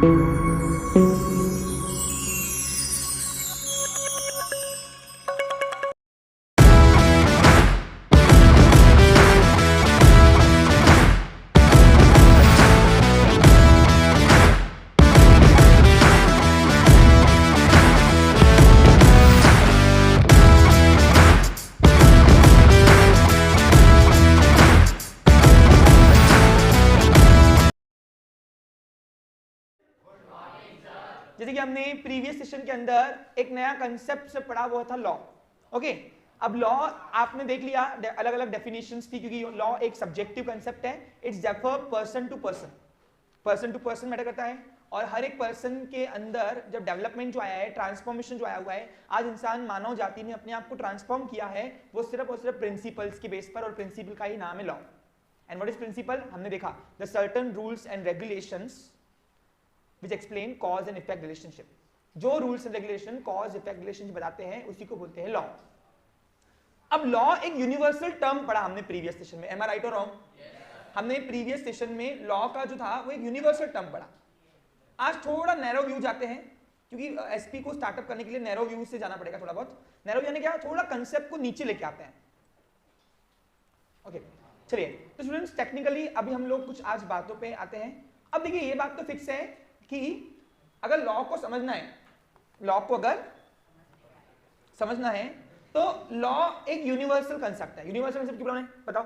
जैसे कि हमने प्रीवियस सेशन के अंदर एक नया कंसेप्ट से पढ़ा हुआ था लॉ। ओके, अब लॉ आपने देख लिया, अलग अलग डेफिनेशंस थी, क्योंकि लॉ एक सब्जेक्टिव कंसेप्ट है। It's differ person to person matter करता है। और हर एक पर्सन के अंदर जब डेवलपमेंट जो आया है, ट्रांसफॉर्मेशन जो आया हुआ है, आज इंसान मानव जाति ने अपने आप को ट्रांसफॉर्म किया है, वो सिर्फ और सिर्फ प्रिंसिपल्स के बेस पर, और प्रिंसिपल का ही नाम है law. And what is principle? हमने देखा the certain rules and regulations which explain cause and effect relationship। जो rules and regulation cause effect relationship बताते हैं उसी को बोलते हैं लॉ। अब लॉ एक यूनिवर्सल टर्म पढ़ा हमने प्रीवियस सेशन में, एम आई राइट और रॉन्ग? हमने प्रीवियस सेशन में लॉ का जो था वो एक यूनिवर्सल टर्म पढ़ा। आज थोड़ा नैरो व्यू जाते हैं, क्योंकि एसपी को स्टार्टअप करने के लिए नैरो व्यू से जाना पड़ेगा थोड़ा बहुत। नैरो यानी क्या? थोड़ा कंसेप्ट को नीचे लेके आते हैं। ओके, चलिए तो स्टूडेंट्स टेक्निकली अभी हम लोग कुछ आज बातों पे आते हैं। अब देखिए ये बात तो फिक्स है कि अगर लॉ को समझना है, लॉ को अगर समझना है तो लॉ एक यूनिवर्सल कंसेप्ट है। यूनिवर्सल कंसेप्ट क्यों बनाए बताओ?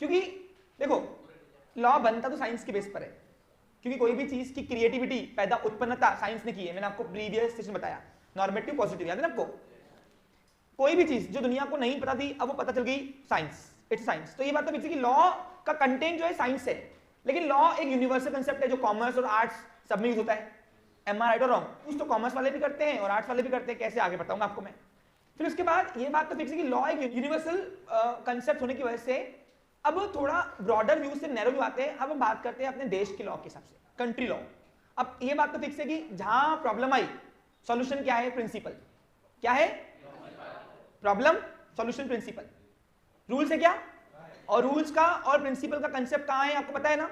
क्योंकि देखो लॉ बनता तो साइंस के बेस पर है, क्योंकि कोई भी चीज की क्रिएटिविटी पैदा उत्पन्नता साइंस ने की है। मैंने आपको प्रीवियस सेशन बताया, नॉर्मेटिव पॉजिटिव, याद है ना आपको? कोई भी चीज जो दुनिया को नहीं पता थी अब वो पता चल गई, साइंस, इट्स साइंस। तो ये बात तो फिक्स है कि लॉ का कंटेंट जो है साइंस है, लेकिन लॉ एक यूनिवर्सल कंसेप्ट है जो कॉमर्स और आर्ट्स सब में यूज होता है। एम आई राइट और रॉन्ग? कुछ तो कॉमर्स वाले भी करते हैं और आर्ट्स वाले भी करते हैं, कैसे आगे बताऊंगा आपको मैं। फिर उसके बाद ये बात तो फिक्स है कि लॉ एक यूनिवर्सल कंसेप्ट होने की वजह से अब थोड़ा ब्रॉडर व्यू से नैरो व्यू आते हैं। अब हम बात करते हैं अपने देश के लॉ के हिसाब से, कंट्री लॉ। अब ये बात तो फिक्स है कि जहां प्रॉब्लम आई, सॉल्यूशन क्या है? प्रिंसिपल। क्या है? Problem, solution, principal. रूल्स है क्या? और रूल्स का और प्रिंसिपल का कंसेप्ट कहां है आपको पता है ना?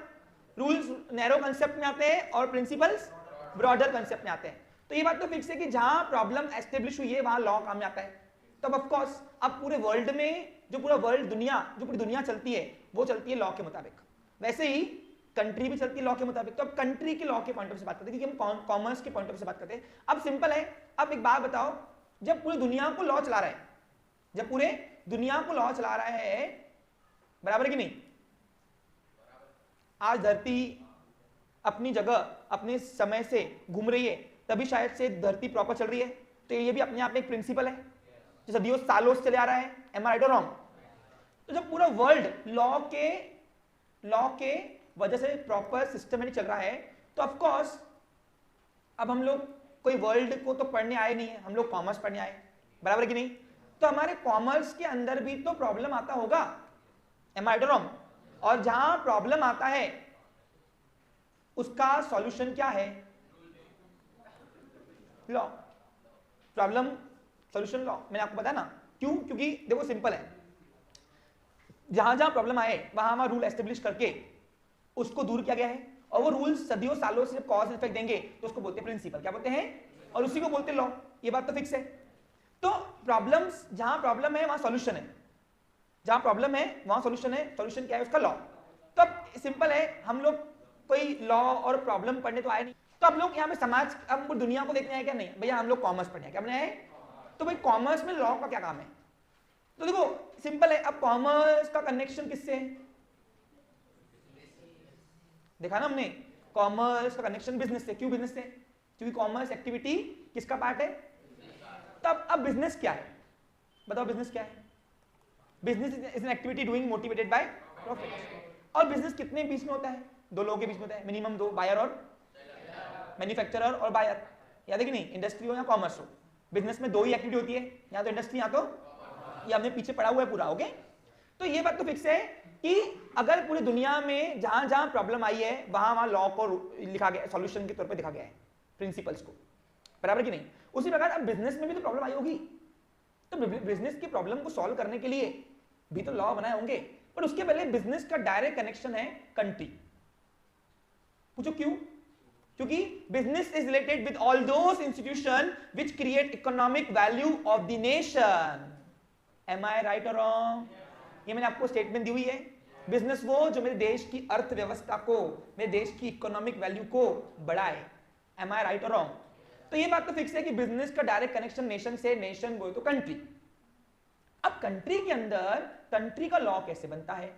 रूल्स नैरो कंसेप्ट में आते हैं और प्रिंसिपल्स ब्रॉडर कंसेप्ट में आते हैं। तो ये बात तो फिक्स है कि जहां प्रॉब्लम एस्टेब्लिश हुई है वहां लॉ काम में आता है। तो ऑफ कोर्स अब पूरे वर्ल्ड में जो पूरा वर्ल्ड दुनिया, जो पूरी दुनिया चलती है वो चलती है लॉ के मुताबिक। वैसे ही कंट्री भी चलती है लॉ के मुताबिक। तो अब कंट्री के लॉ के पॉइंट ऑफ से बात करते हैं, क्योंकि हम कॉमर्स के पॉइंट ऑफ से बात करते हैं। अब सिंपल है, अब एक बात बताओ, जब पूरी दुनिया को लॉ चला रहा है, जब पूरे दुनिया को लॉ चला रहा है, बराबर है कि नहीं? आज धरती अपनी जगह अपने समय से घूम रही है, तभी शायद से धरती प्रॉपर चल रही है। तो ये भी अपने आप में एक प्रिंसिपल है जो सदियों सालों से चले आ रहा है। एम आई राइट और रॉन्ग? तो जब पूरा वर्ल्ड लॉ के वजह से प्रॉपर सिस्टमेटिक चल रहा है, तो ऑफ कोर्स अब हम लोग कोई वर्ल्ड को तो पढ़ने आए नहीं है, हम लोग कॉमर्स पढ़ने आए, बराबर है कि नहीं? तो हमारे कॉमर्स के अंदर भी तो प्रॉब्लम आता होगा। एम आई राइट और रॉन्ग? और जहां प्रॉब्लम आता है उसका सॉल्यूशन क्या है? लॉ। प्रॉब्लम सॉल्यूशन लॉ, मैंने आपको बताया ना। क्यों? क्योंकि देखो सिंपल है, जहां जहां प्रॉब्लम आए वहां वहां रूल एस्टेब्लिश करके उसको दूर किया गया है। और वो रूल सदियों सालों से कॉज एंड इफेक्ट देंगे तो उसको बोलते हैं प्रिंसिपल। क्या बोलते हैं? और उसी को बोलते हैं लॉ। ये बात तो फिक्स है। तो प्रॉब्लम्स, जहां प्रॉब्लम है वहां सॉल्यूशन है, जहां प्रॉब्लम है वहां सॉल्यूशन है। सॉल्यूशन क्या है? उसका लॉ। तो अब सिंपल है, हम लोग कोई लॉ और प्रॉब्लम पढ़ने तो आए नहीं, तो अब लोग यहाँ पे समाज, हम दुनिया को देखने आए क्या? नहीं भैया, हम लोग कॉमर्स पढ़ने आए। क्या पढ़ने आए? तो भाई कॉमर्स में लॉ का क्या काम है? तो देखो सिंपल है, अब कॉमर्स का कनेक्शन किससे है? देखा ना हमने, कॉमर्स का कनेक्शन बिजनेस से। क्यों बिजनेस से? क्योंकि कॉमर्स एक्टिविटी किसका पार्ट है? तब अब बिजनेस क्या है? बताओ बिजनेस क्या है? Business is an activity doing motivated by profit. और बिजनेस कितने बीच में होता है? दो लोगों के बीच में होता है, मिनिमम दो, बायर और मैन्युफैक्चरर और बायर। याद है कि नहीं? इंडस्ट्री हो या कॉमर्स हो, बिजनेस में दो ही एक्टिविटी होती है, या तो इंडस्ट्री या तो, ये हमने पीछे पढ़ा हुआ है पूरा। ओके, तो ये बात तो फिक्स है कि अगर पूरी दुनिया में जहां जहां प्रॉब्लम आई है वहां वहां लॉ को लिखा गया, सॉल्यूशन के तौर पे दिखा गया है, प्रिंसिपल्स को, बराबर कि नहीं? उसी प्रकार अब बिजनेस में भी तो प्रॉब्लम आई होगी, तो बिजनेस की प्रॉब्लम को सॉल्व करने के लिए भी तो लॉ बनाए होंगे। पर उसके पहले बिजनेस का डायरेक्ट कनेक्शन है कंट्री। पूछो क्यों? क्योंकि business is related with all those institution which create economic value of the nation. Am I right और रॉन्ग? ये मैंने आपको स्टेटमेंट दी हुई है। बिजनेस वो जो मेरे देश की अर्थव्यवस्था को, मेरे देश की इकोनॉमिक वैल्यू को बढ़ाए। एम आई राइट और रॉन्ग? तो ये बात तो फिक्स है कि बिजनेस का डायरेक्ट कनेक्शन नेशन से, नेशन बोले तो कंट्री। अब कंट्री के अंदर कंट्री का लॉ कैसे बनता है,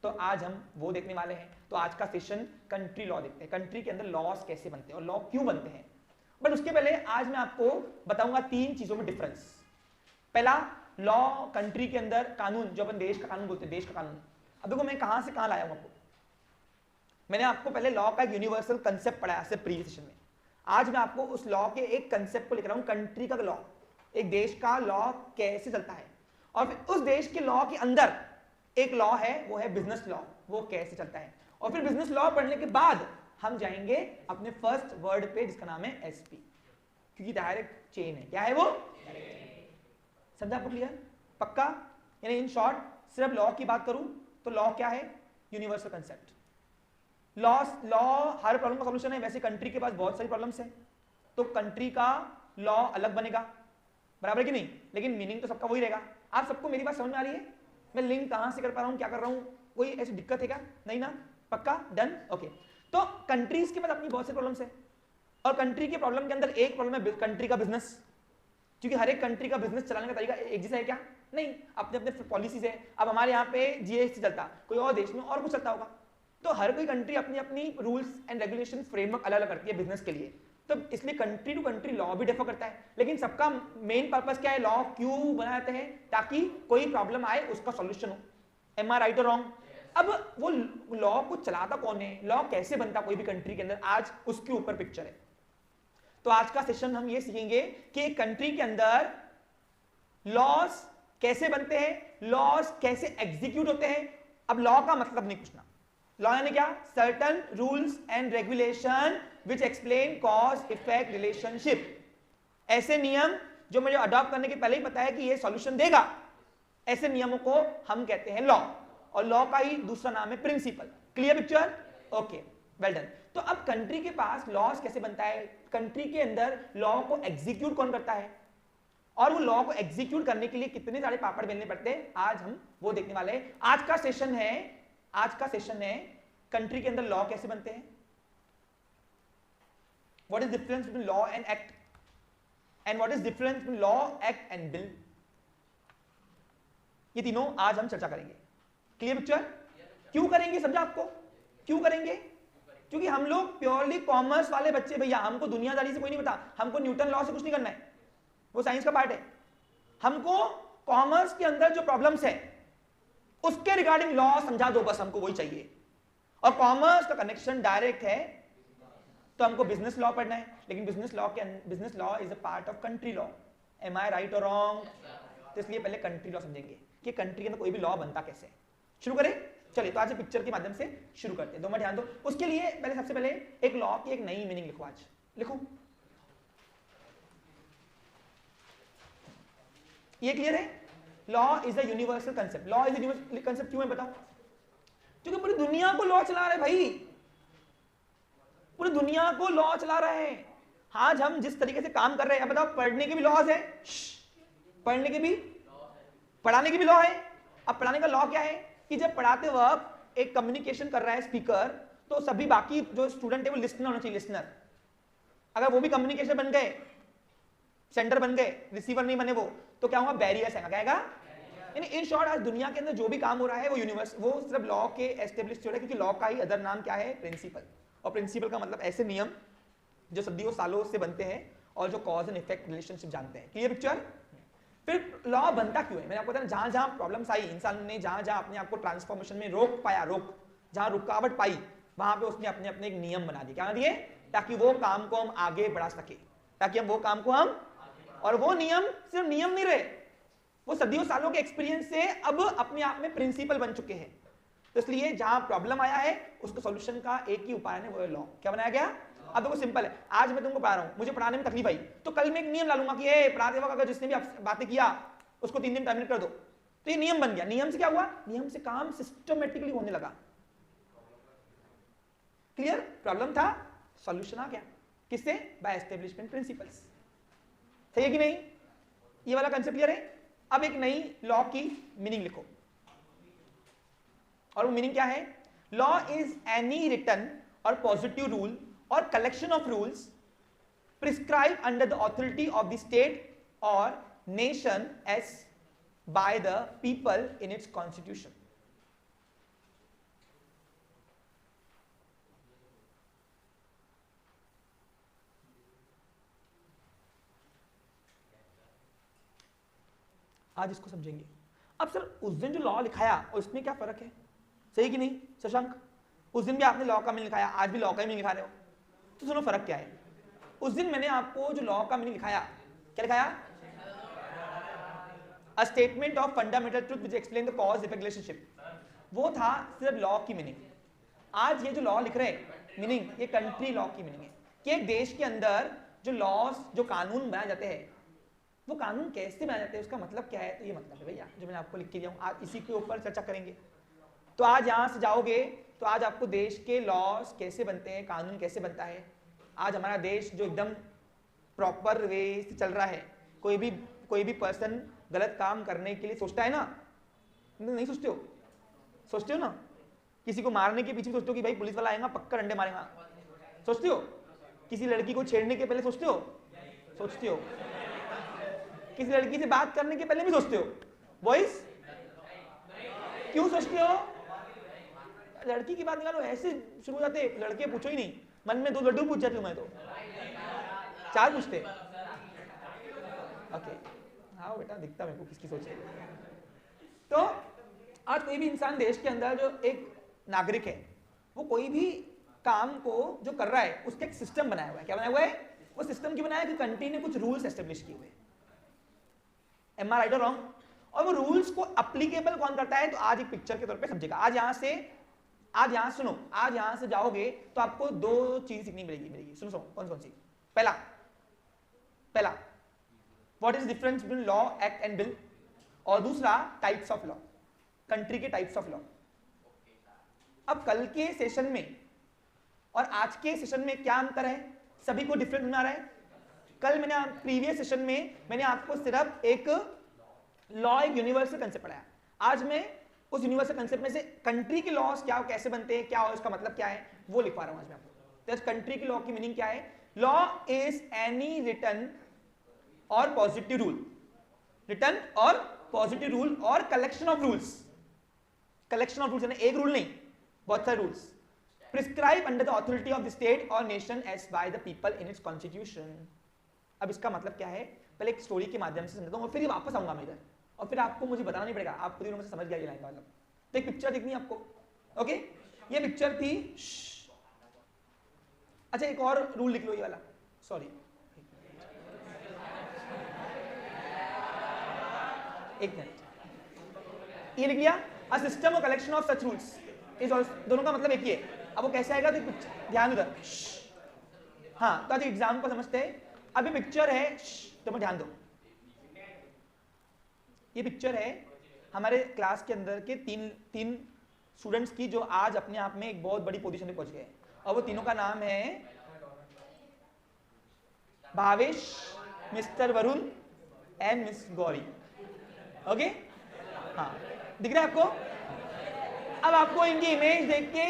तो आज हम वो देखने वाले हैं। तो आज का सेशन कंट्री लॉ देखते हैं, कंट्री के अंदर लॉस कैसे बनते हैं और लॉ क्यों बनते हैं। बट उसके पहले आज मैं आपको बताऊंगा 3 चीजों में डिफरेंस। पहला, लॉ कंट्री के अंदर कानून, जो अपन देश का कानून बोलते हैं, देश का कानून। अब देखो मैं कहां से कहां लाया हूं आपको। मैंने आपको पहले लॉ का एक यूनिवर्सल कंसेप्ट पढ़ाया सिर्फ प्रीवियस सेशन में। आज मैं आपको उस लॉ के एक कंसेप्ट को लेकर आऊं, कंट्री का लॉ, एक देश का लॉ कैसे चलता है, और फिर उस देश के लॉ के अंदर एक लॉ है, वो है बिजनेस लॉ, वो कैसे चलता है। और फिर बिजनेस लॉ पढ़ने के बाद हम जाएंगे अपने फर्स्ट वर्ड पे जिसका नाम है एसपी, क्योंकि डायरेक्ट चेन है। क्या है वो? समझा आपको? क्लियर? पक्का? यानी इन शॉर्ट सिर्फ लॉ की बात करूं तो लॉ क्या है? Universal concept. लॉ हर प्रॉब्लम का सॉल्यूशन है। वैसे कंट्री के पास बहुत सारी प्रॉब्लम्स है, तो कंट्री का लॉ अलग बनेगा, बराबर कि नहीं, लेकिन मीनिंग तो सबका वही रहेगा। आप सबको मेरी बात समझ में आ रही है? मैं लिंक कहां से कर पा रहा हूं, क्या कर रहा हूं, कोई ऐसी दिक्कत है क्या? नहीं ना? पक्का? डन? ओके। तो कंट्रीज के पास अपनी बहुत सी प्रॉब्लम्स है, और कंट्री के प्रॉब्लम के अंदर एक प्रॉब्लम है कंट्री का बिजनेस। क्योंकि हर एक कंट्री का बिजनेस चलाने का तरीका एक जैसा है क्या? नहीं, अपने अपने पॉलिसीज है। अब हमारे यहाँ पे जीएसटी चलता, कोई और देश में और कुछ चलता होगा। तो हर कोई कंट्री अपनी अपनी रूल्स एंड रेगुलेशन फ्रेमवर्क अलग अलग करती है बिजनेस के लिए। तो इसलिए कंट्री टू कंट्री लॉ भी डिफर करता है, लेकिन सबका मेन पर्पस क्या है? लॉ क्यों बनाते हैं? ताकि कोई प्रॉब्लम आए उसका सॉल्यूशन हो। एम आई राइट और रॉन्ग? अब वो लॉ को चलाता कौन है, लॉ कैसे बनता कोई भी कंट्री के अंदर, आज उसके ऊपर पिक्चर है। तो आज का सेशन हम ये सीखेंगे कि एक कंट्री के अंदर लॉस कैसे बनते हैं, लॉस कैसे एग्जीक्यूट होते हैं। अब लॉ का मतलब नहीं पूछना, लॉ यानी क्या? Certain rules and regulation which explain cause effect relationship. ऐसे नियम जो मुझे अडॉप्ट करने के पहले ही पता है कि ये सॉल्यूशन देगा, ऐसे नियमों को हम कहते हैं लॉ। और लॉ का ही दूसरा नाम है principle. Clear picture? Okay, well done. तो अब कंट्री के पास लॉस कैसे बनता है, कंट्री के अंदर लॉ को एग्जीक्यूट कौन करता है, और वो लॉ को एग्जीक्यूट करने के लिए कितने सारे पापड़ बेलने पड़ते हैं, आज हम वो देखने वाले हैं। आज का सेशन है कंट्री के अंदर लॉ कैसे बनते हैं, what is difference between law and act, and what is difference between law, act and bill. ये तीनों आज हम चर्चा करेंगे। Clear picture? क्यों करेंगे, समझा आपको? क्यों करेंगे? क्योंकि हम लोग प्योरली कॉमर्स वाले बच्चे भैया, हमको दुनियादारी से कोई नहीं पता, हमको न्यूटन लॉ से कुछ नहीं करना है, वो साइंस का पार्ट है। हमको कॉमर्स के अंदर जो प्रॉब्लम्स है उसके रिगार्डिंग लॉ समझा दो, बस हमको वही चाहिए। और कॉमर्स का कनेक्शन डायरेक्ट है, तो हमको बिजनेस लॉ पढ़ना है, लेकिन business law is a part of country law. Am I right और रॉन्ग? तो इसलिए पहले कंट्री लॉ समझेंगे कि कंट्री के अंदर कोई भी लॉ बनता कैसे। शुरू करें? चलिए, तो आज पिक्चर के माध्यम से शुरू करते हैं। 2 मिनट ध्यान दो। उसके लिए पहले सबसे पहले एक लॉ की एक नई मीनिंग लिखो। आज लिखो, ये क्लियर है? Law is a universal concept. Law is a universal concept क्यों है बताओ? क्योंकि पूरी दुनिया को लॉ चला रहे भाई, पूरी दुनिया को लॉ चला रहे हैं। आज हम जिस तरीके से काम कर रहे हैं, बताओ, पढ़ने के भी लॉज है, पढ़ने के भी, पढ़ाने के भी लॉ है। अब पढ़ाने का लॉ क्या है कि जब पढ़ाते वक्त एक कम्युनिकेशन कर रहा है स्पीकर, तो सभी बाकी जो स्टूडेंट है वो लिसनर होना चाहिए, लिसनर। अगर वो भी कम्युनिकेशन बन गए, सेंटर बन गए, रिसीवर नहीं बने वो, तो क्या होगा? बैरियर्स है, क्या आएगा? यानी इन शॉर्ट आज दुनिया के अंदर जो भी काम हो रहा है वो यूनिवर्स, वो सिर्फ लॉ के एस्टेब्लिश हो रहा है, क्योंकि लॉ का ही अदर नाम क्या है? प्रिंसिपल। और प्रिंसिपल का मतलब ऐसे नियम जो सदियों सालों से बनते हैं और जो कॉज एंड इफेक्ट रिलेशनशिप जानते हैं। Clear picture? फिर लॉ बनता क्यों है? मैंने आपको बताया, जहां जहां प्रॉब्लम्स आई, इंसान ने जहां जहां अपने आप को ट्रांसफॉर्मेशन में रोक पाया, जहां रुकावट पाई, वहां पे उसने अपने अपने एक नियम बना दिए। क्या दिए? ताकि वो काम को हम आगे बढ़ा सके, ताकि हम वो काम को हम, और वो नियम सिर्फ नियम नहीं रहे, वो सदियों सालों के एक्सपीरियंस से अब अपने आप में प्रिंसिपल बन चुके हैं। तो इसलिए जहां प्रॉब्लम आया है उसको सॉल्यूशन का एक ही उपाय है, वो है लॉ। क्या बनाया गया? अब देखो सिंपल है, आज मैं तुमको पढ़ा रहा हूं, मुझे पढ़ाने में तकलीफ आई, तो कल मैं एक नियम ला लूंगा कि ये पढ़ाते वक्त अगर जिसने भी बातें किया उसको 3 दिन टर्मिनेट कर दो, तो ये नियम बन गया। नियम से क्या हुआ? नियम से काम सिस्टमेटिकली होने लगा। क्लियर? प्रॉब्लम था, सॉल्यूशन आ गया। किससे? By establishment principles. सही है कि नहीं? ये वाला कंसेप्ट क्लियर है? अब एक नई लॉ की मीनिंग लिखो, और वो मीनिंग क्या है? Law is any written or positive rule or collection of rules prescribe under the authority of the state or nation as by the people in its constitution. आज इसको समझेंगे। अब सर उस दिन जो लॉ लिखाया और इसमें क्या फर्क है? सही कि नहीं शशांक? उस दिन भी आपने लॉ का मीनिंग लिखाया, आज भी लॉ का ही मीनिंग लिखा रहे हो, तो सुनो फर्क क्या है। उस दिन मैंने आपको जो लॉ का मीनिंग लिखाया, क्या लिखाया? A statement of fundamental truth which explain the cause effect relationship, वो था सिर्फ लॉ की मीनिंग। आज ये जो लॉ लिख रहे हैं मीनिंग, ये कंट्री लॉ की मीनिंग है कि एक देश के अंदर जो लॉज, जो कानून बनाए जाते हैं, वो कानून कैसे बनाए जाते हैं, उसका मतलब क्या है। तो ये मतलब है भैया जो मैंने आपको लिख के दिया हूं, आज इसी के ऊपर चर्चा करेंगे। तो आज यहां से जाओगे तो आज आपको देश के लॉज कैसे बनते हैं, कानून कैसे बनता है। आज हमारा देश जो एकदम प्रॉपर वे से चल रहा है, कोई भी पर्सन गलत काम करने के लिए सोचता है ना, नहीं सोचते हो? सोचते हो ना? किसी को मारने के पीछे सोचते हो कि भाई पुलिस वाला आएगा पक्का डंडे मारेगा, सोचते हो? किसी लड़की को छेड़ने के पहले सोचते हो? सोचते हो? किसी लड़की से बात करने के पहले भी सोचते हो? बॉयज क्यों सोचते हो? लड़की की बात निकालो, ऐसे शुरू हो जाते लड़के, पूछो ही नहीं, मन में 2 लड्डू पूछ जाती हूं मैं तो, 4 पूछते। ओके हाँ बेटा, दिखता मेरे को किसकी सोच है। तो आज कोई भी इंसान देश के अंदर जो एक नागरिक है, वो कोई भी काम को जो कर रहा है उसका एक सिस्टम बनाया हुआ है। क्या बनाया हुआ है? वो सिस्टम क्यों बनाया? कि कंट्री ने कुछ रूल्स एस्टेब्लिश किए हुए। एम आई राइट और रॉन्ग? और वो रूल्स को अप्लीकेबल कौन करता है? तो आज एक पिक्चर के तौर पे समझेगा। आज यहां सुनो, आज यहां से जाओगे तो आपको 2 चीज सीखनी मिलेगी। सुनो कौन सी? पहला what is difference between law, act and bill, और दूसरा टाइप्स ऑफ लॉ, कंट्री के टाइप्स ऑफ लॉ। अब कल के सेशन में और आज के सेशन में क्या अंतर है? सभी को डिफरेंट बना रहा है। कल मैंने प्रीवियस सेशन में मैंने आपको सिर्फ एक लॉ, एक यूनिवर्सल कंसेप्ट पढ़ाया। आज मैं उस यूनिवर्सल कंसेप्ट में से कंट्री के लॉज क्या, कैसे बनते हैं, क्या उसका मतलब क्या है, वो लिखवा रहा हूं आज मैं आपको। तो कंट्री के लॉ की मीनिंग क्या है? Law is any written or positive rule, written or positive rule or collection of rules. Collection of rules यानी एक रूल नहीं, बहुत सारे rules. Prescribe under the authority of the state or nation as by the people in its constitution. अब इसका मतलब क्या है? पहले एक स्टोरी के माध्यम से समझता हूं और फिर वापस आऊंगा मैं इधर, और फिर आपको मुझे बताना नहीं पड़ेगा, आप खुद ही से समझ गया ये लाइन का मतलब। तो एक पिक्चर देखनी है आपको, ओके? ये पिक्चर थी। अच्छा एक और रूल लिख लो, ये वाला, सॉरी एक मिनट, ये लिख लिया। अ सिस्टम और collection of such rules is also, दोनों का मतलब एक ही है। अब वो कैसे आएगा? तो ध्यान उधर, हाँ। तो आज एग्जाम को समझते हैं। अभी पिक्चर है, तो मैं ध्यान दो। ये पिक्चर है हमारे क्लास के अंदर के तीन स्टूडेंट्स की, जो आज अपने आप में एक बहुत बड़ी पोजीशन पे पहुंच गए। और वो तीनों का नाम है Bhavesh, mister Varun and miss Gauri. Okay हाँ, दिख रहा है आपको? अब आपको इनकी इमेज देख के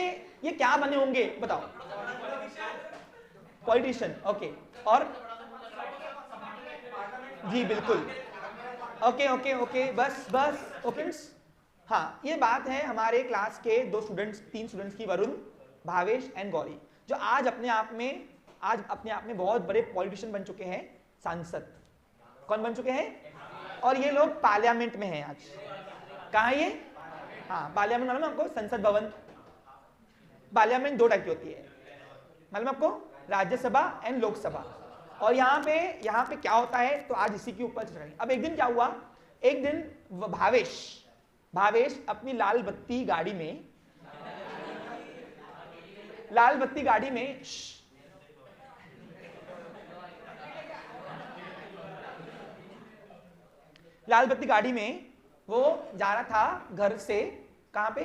ये क्या बने होंगे बताओ? Politician, okay. और जी बिल्कुल, ओके बस ओके। हाँ, ये बात है हमारे क्लास के 3 स्टूडेंट्स की, वरुण, भावेश एंड गौरी, जो आज अपने आप में बहुत बड़े पॉलिटिशियन बन चुके हैं, सांसद। कौन बन चुके हैं? और ये लोग पार्लियामेंट में हैं आज। कहाँ ये? हाँ, पार्लियामेंट मालूम है आपको? संसद भवन। पार्लियामेंट 2 टाइप की होती है, मालूम आपको? राज्यसभा एंड लोकसभा। और यहाँ पे क्या होता है, तो आज इसी के ऊपर चर्चा करेंगे। अब एक दिन क्या हुआ, एक दिन भावेश अपनी लाल बत्ती गाड़ी में वो जा रहा था घर से, कहां पे?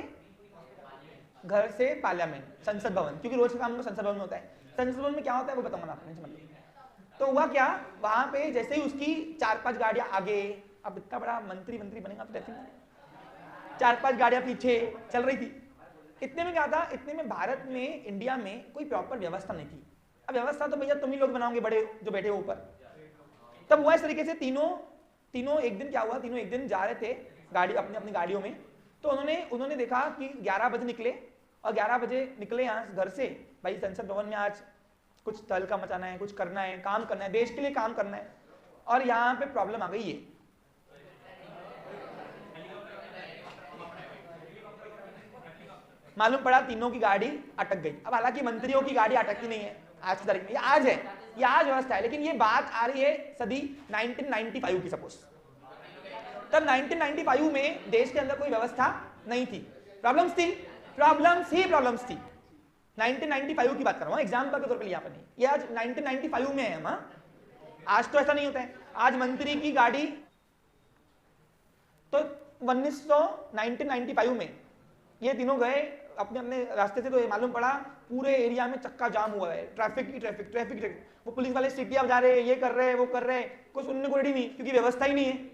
घर से पार्लियामेंट, संसद भवन, क्योंकि रोज का काम तो संसद भवन में होता है। संसद भवन में क्या होता है वो बताऊंगा मैं आपको, समझ लीजिए। तो हुआ क्या, वहां पे जैसे ही उसकी 4-5 गाड़ियां आगे, अब इतना बड़ा मंत्री बनेगा तो डेफिनेटली 4-5 गाड़ियां पीछे चल रही थी। इतने में क्या था, इतने में भारत में, इंडिया में कोई प्रॉपर व्यवस्था नहीं थी। अब व्यवस्था तो भैया तुम ही लोग बनाओगे, बड़े जो बैठे हो ऊपर। तब हुआ इस तरीके से, तीनों एक दिन क्या हुआ, तीनों एक दिन जा रहे थे गाड़ी अपनी अपनी गाड़ियों में। तो उन्होंने देखा कि 11 बजे निकले, और 11 बजे निकले यहाँ घर से, भाई संसद भवन में आज कुछ तहलका मचाना है, कुछ करना है, काम करना है, देश के लिए काम करना है। और यहाँ पे प्रॉब्लम आ गई है, मालूम पड़ा तीनों की गाड़ी अटक गई। अब हालांकि मंत्रियों की गाड़ी अटकती नहीं है आज की तारीख में, ये आज है, ये आज व्यवस्था है, लेकिन ये बात आ रही है सदी 1995 की। सपोज तब 1995 में देश के अंदर कोई व्यवस्था नहीं थी, प्रॉब्लम्स थी 1995 की बात कर रहा हूँ, एग्जाम्पल के तौर पे लिया आपने। ये आज 1995 में है हम, आज तो ऐसा नहीं होता है। आज मंत्री की गाड़ी तो 1995 में ये तीनों गए अपने अपने रास्ते से, तो ये मालूम पड़ा पूरे एरिया में चक्का जाम हुआ है, ट्रैफिक। वो पुलिस वाले सीटियां बजा रहे हैं, ये कर रहे हैं, वो कर रहे हैं, कुछ सुनने को रेडी नहीं, क्योंकि व्यवस्था ही नहीं है।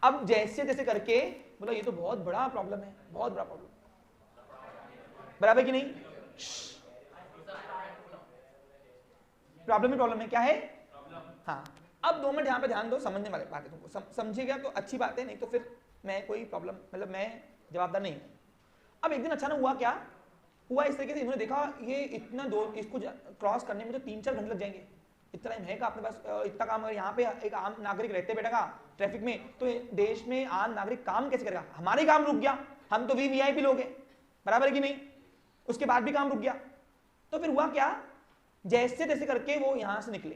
अब जैसे जैसे करके बोला ये तो बहुत बड़ा प्रॉब्लम है, बहुत बड़ा प्रॉब्लम, बराबर कि नहीं? प्रॉब्लम है, क्या है? हाँ, अब 2 मिनट यहाँ पे ध्यान दो, समझने वाले बात है, तुमको समझेगा तो अच्छी बात है, नहीं तो फिर मैं कोई प्रॉब्लम, मतलब मैं जवाबदार नहीं हूँ। अब एक दिन अचानक हुआ क्या, हुआ इस तरीके से, इन्होंने देखा ये इतना इसको क्रॉस करने में तो 3-4 घंटे लग जाएंगे, इतना टाइम है का अपने पास, इतना काम है। यहाँ पे एक आम नागरिक रहते बैठेगा ट्रैफिक में, तो देश में आम नागरिक काम कैसे करेगा? हमारे काम रुक गया, हम तो वीवीआईपी लोग हैं, बराबर है कि नहीं? उसके बाद भी काम रुक गया। तो फिर हुआ क्या, जैसे तैसे करके वो यहां से निकले,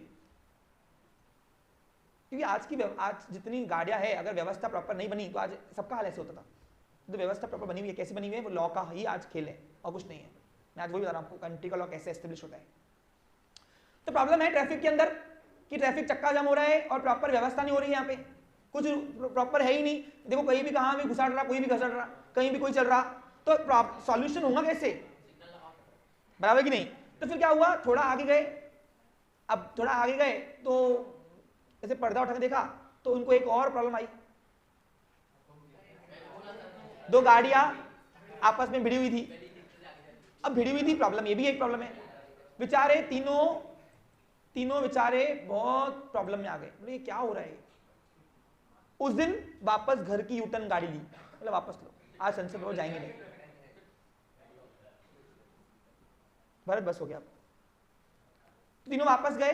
क्योंकि आज जितनी गाड़ियां है, अगर व्यवस्था प्रॉपर नहीं बनी तो आज सबका हाल ऐसे होता था। तो व्यवस्था प्रॉपर बनी हुई है, कैसे बनी हुई है, वो लॉ का ही आज खेल है और कुछ नहीं है। मैं आज वही बता रहा हूं आपको, कंट्री का लॉ कैसे एस्टेब्लिश होता है। तो प्रॉब्लम है ट्रैफिक के अंदर कि ट्रैफिक चक्का जाम हो रहा है और प्रॉपर व्यवस्था नहीं हो रही है, यहाँ पे कुछ प्रॉपर है ही नहीं। देखो कहीं भी कहाँ भी घुसाड़ रहा, कोई भी घसड़ रहा, कहीं भी कोई चल रहा, तो सॉल्यूशन होगा कैसे? बराबर कि नहीं? तो फिर क्या हुआ, थोड़ा आगे गए, अब थोड़ा आगे गए तो जैसे पर्दा उठा के देखा तो उनको एक और प्रॉब्लम आई। 2 गाड़ियां आपस में भिड़ी हुई थी। अब भिड़ी हुई थी, प्रॉब्लम, ये भी एक प्रॉब्लम है। बेचारे तीनों बेचारे बहुत प्रॉब्लम में आ गए, बोले क्या हो रहा है। उस दिन वापस घर की यूटर्न गाड़ी ली, मतलब वापस लो, आज संसद भवन जाएंगे नहीं, भारत बस हो गया। तीनों वापस गए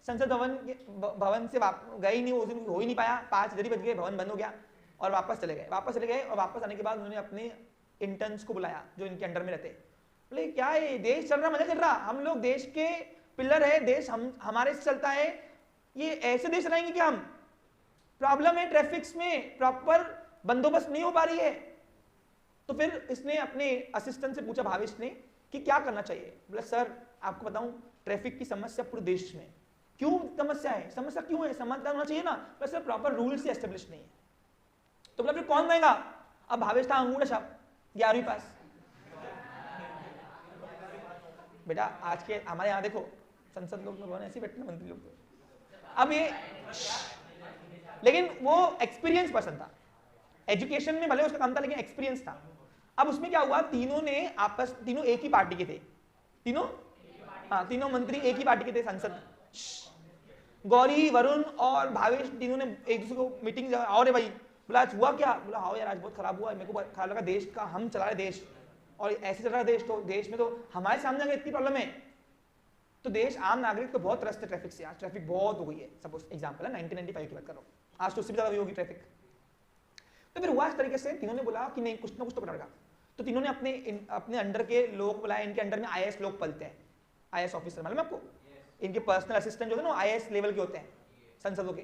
संसद भवन से गए ही नहीं, उस दिन हो ही नहीं पाया, 5 इधर ही बज गए, भवन बंद हो गया और वापस चले गए। और वापस आने के बाद उन्होंने अपने इंटर्न्स को बुलाया जो इनके अंडर में रहते। बोले क्या है, देश चल रहा, मजा चल रहा, हम लोग देश के पिलर है, देश हमारे से चलता है, ये ऐसे देश चलाएंगे क्या हम? प्रॉब्लम है ट्रैफिक्स में, प्रॉपर बंदोबस्त नहीं हो पा रही है। तो फिर इसने अपने असिस्टेंट से पूछा, भावेश ने, कि क्या करना चाहिए। बोला सर आपको बताऊं, ट्रैफिक की समस्या पूरे देश में, क्यों समस्या है, समस्या क्यों है, समाधान होना चाहिए ना। बस सर प्रॉपर रूल से एस्टेब्लिश नहीं है। तो बोला फिर कौन देगा? अब भावेश था अंगूठा छाप, 11वीं पास। बेटा आज के हमारे यहाँ देखो संसद लोग ऐसे बैठते हैं, मंत्री लोग। अब ये लेकिन वो एक्सपीरियंस पर्सन था, एजुकेशन में भले उसका काम था लेकिन एक्सपीरियंस था। अब उसमें क्या हुआ, तीनों एक ही पार्टी के थे, तीनों मंत्री एक ही पार्टी के थे संसद। गौरी, वरुण और भावेश तीनों ने एक दूसरे को मीटिंग, और भाई बोला आज हुआ क्या? बोला हाँ यार आज बहुत खराब हुआ, मेरे को खराब लगा, देश का हम चला रहे देश और ऐसे चल रहा है देश, तो देश में तो हमारे सामने अगर इतनी प्रॉब्लम है तो देश आम नागरिक तो बहुत त्रस्त है ट्रैफिक से। आज ट्रैफिक बहुत हो गई है, सपोज एग्जांपल है 1995 की बात कर रहा हूँ, आज तो उससे भी ज्यादा हुई होगी ट्रैफिक। तो फिर हुआ इस तरीके से, तीनों ने बोला कि नहीं कुछ ना कुछ तो करना पड़ेगा। तो तीनों ने अपने अंडर के लोग बुलाए, इनके अंडर में IAS लोग पलते हैं, IAS ऑफिसर, मालूम है आपको, इनके पर्सनल असिस्टेंट जो है ना IAS लेवल के होते हैं संसदों के।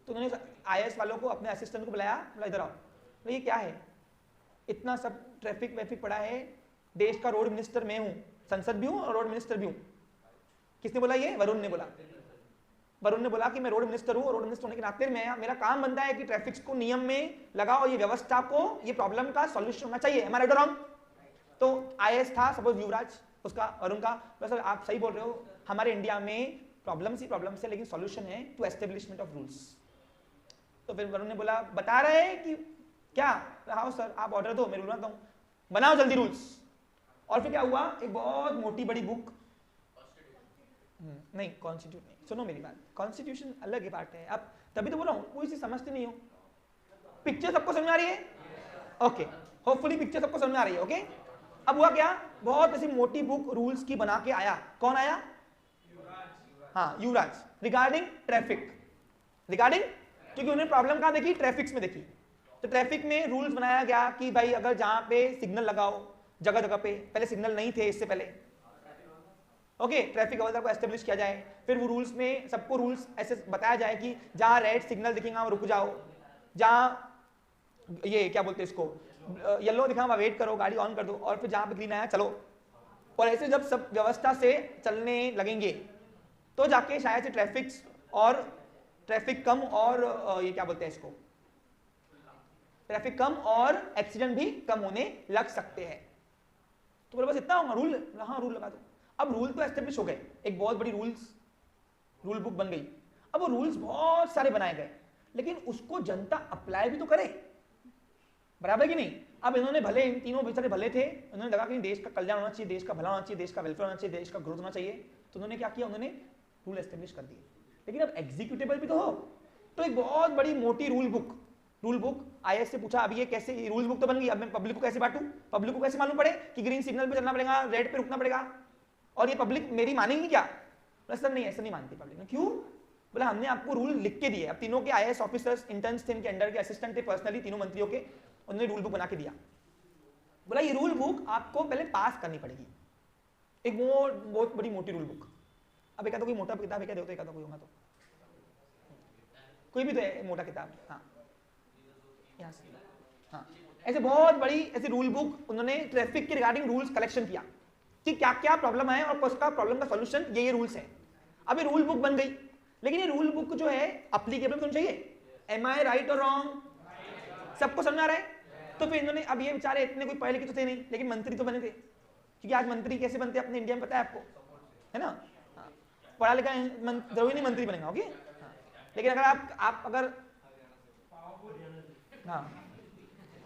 तो उन्होंने IAS वालों को, अपने असिस्टेंट को बुलाया, बोला इधर आओ, तो ये क्या है, इतना सब ट्रैफिक वैफिक पड़ा है, देश का रोड मिनिस्टर मैं हूँ, संसद भी हूँ और रोड मिनिस्टर भी हूँ। किसने बोला ये? वरुण ने बोला। वरुण ने बोला कि मैं रोड मिनिस्टर हूं और रोड मिनिस्टर होने के नाते मेरा काम बनता है कि ट्रैफिक को नियम में लगाओ, ये व्यवस्था को, ये प्रॉब्लम का सॉल्यूशन होना चाहिए। एम आई राइट और रॉन्ग? तो आईएएस था सपोज युवराज, उसका वरुण का, बस आप सही बोल रहे हो, हमारे इंडिया में प्रॉब्लम्स ही प्रॉब्लम्स है, लेकिन सॉल्यूशन है टू एस्टेब्लिशमेंट ऑफ रूल्स। तो फिर वरुण ने बोला बता रहे हैं कि क्या? हाँ सर, आप ऑर्डर दो, मैं रूल बनाता हूँ, बनाओ जल्दी रूल्स। और फिर क्या हुआ, एक बहुत मोटी बड़ी बुक, नहीं कॉन्स्टिट्यूशन नहीं, सुनो मेरी बात, कॉन्स्टिट्यूशन अलग ही पार्ट है। अब तभी तो बोल रहा हूँ, कोई चीज समझते नहीं हो। पिक्चर सबको समझ में आ रही है? ओके, होपफुली पिक्चर सबको समझ में आ रही है। ओके, अब हुआ क्या, बहुत ऐसी मोटी बुक रूल्स की बना के आया। कौन आया? हाँ, युवराज, रिगार्डिंग ट्रैफिक, रिगार्डिंग, क्योंकि उन्होंने प्रॉब्लम कहाँ देखी? ट्रैफिक में देखी। तो ट्रैफिक में रूल्स बनाया गया कि भाई अगर जहां पे सिग्नल लगाओ, जगह जगह पे, पहले सिग्नल नहीं थे इससे पहले, ओके, ट्रैफिक अवस्था को एस्टेब्लिश किया जाए। फिर वो रूल्स में सबको रूल्स ऐसे बताया जाए कि जहां रेड सिग्नल दिखेगा वहां रुक जाओ, जहां ये क्या बोलते हैं इसको, येलो दिखा वहां वेट करो, गाड़ी ऑन कर दो, और फिर जहां पे ग्रीन आया चलो। और ऐसे जब सब व्यवस्था से चलने लगेंगे तो जाके शायद से ट्रैफिक कम और ये क्या बोलते हैं इसको, ट्रैफिक कम और एक्सीडेंट भी कम होने लग सकते हैं। तो बोले बस इतना होगा रूल, हाँ रूल लगा दो। अब रूल तो एस्टेब्लिश हो गए, एक बहुत बड़ी रूल बुक बन गई। अब वो रूल्स बहुत सारे बनाए गए, लेकिन उसको जनता अप्लाई भी तो करे, बराबर कि नहीं? अब इन्होंने भले, इन तीनों बेचारे भले थे, उन्होंने लगा कि देश का कल्याण होना चाहिए, देश का भला होना चाहिए, देश का वेलफेयर होना चाहिए, देश का ग्रोथ होना चाहिए। तो उन्होंने क्या किया, उन्होंने रूल एस्टेब्लिश कर दिए। लेकिन अब एग्जीक्यूटेबल भी तो हो, तो एक बहुत बड़ी मोटी रूल बुक आईएएस से पूछा, अब ये कैसे, रूल बुक तो बन गई, अब मैं पब्लिक को कैसे बांटूं? पब्लिक को कैसे मालूम पड़े कि ग्रीन सिग्नल पे चलना पड़ेगा, रेड पे रुकना पड़ेगा? और ये पब्लिक मेरी मानेगी क्या? सर नहीं, ऐसा नहीं मानती पब्लिक। क्यों? बोला हमने आपको रूल लिख के दिए। अब तीनों के आईएएस ऑफिसर्स, इंटर्न्स थे, इनके अंडर के असिस्टेंट थे, पर्सनली तीनों मंत्रियों के, उन्होंने रूल बुक बना के दिया। बोला ये रूल बुक आपको पहले पास करनी पड़ेगी, एक बहुत बड़ी मोटी रूल बुक। अब एक कोई मोटा किताब है, एक कोई होगा तो कोई भी तो है मोटा किताब, हाँ यहाँ से, हाँ ऐसे बहुत बड़ी ऐसी रूल बुक उन्होंने ट्रैफिक के रिगार्डिंग रूल्स कलेक्शन किया कि क्या क्या प्रॉब्लम है और उसका प्रॉब्लम का सॉल्यूशन ये रूल्स है। अब ये रूल बुक बन गई, लेकिन ये रूल बुक जो है अप्लीकेबल होनी चाहिए। एम आई राइट और रॉन्ग? सबको समझ आ रहा है? तो फिर इन्होंने, अब ये बेचारे इतने कोई पढ़े लिखे तो थे नहीं, लेकिन मंत्री तो बने थे, क्योंकि आज मंत्री कैसे बनते हैं अपने इंडिया में पता है आपको, है ना? पढ़ा लिखा जरूरी नहीं मंत्री बनेगा, ओके? लेकिन अगर आप अगर, हाँ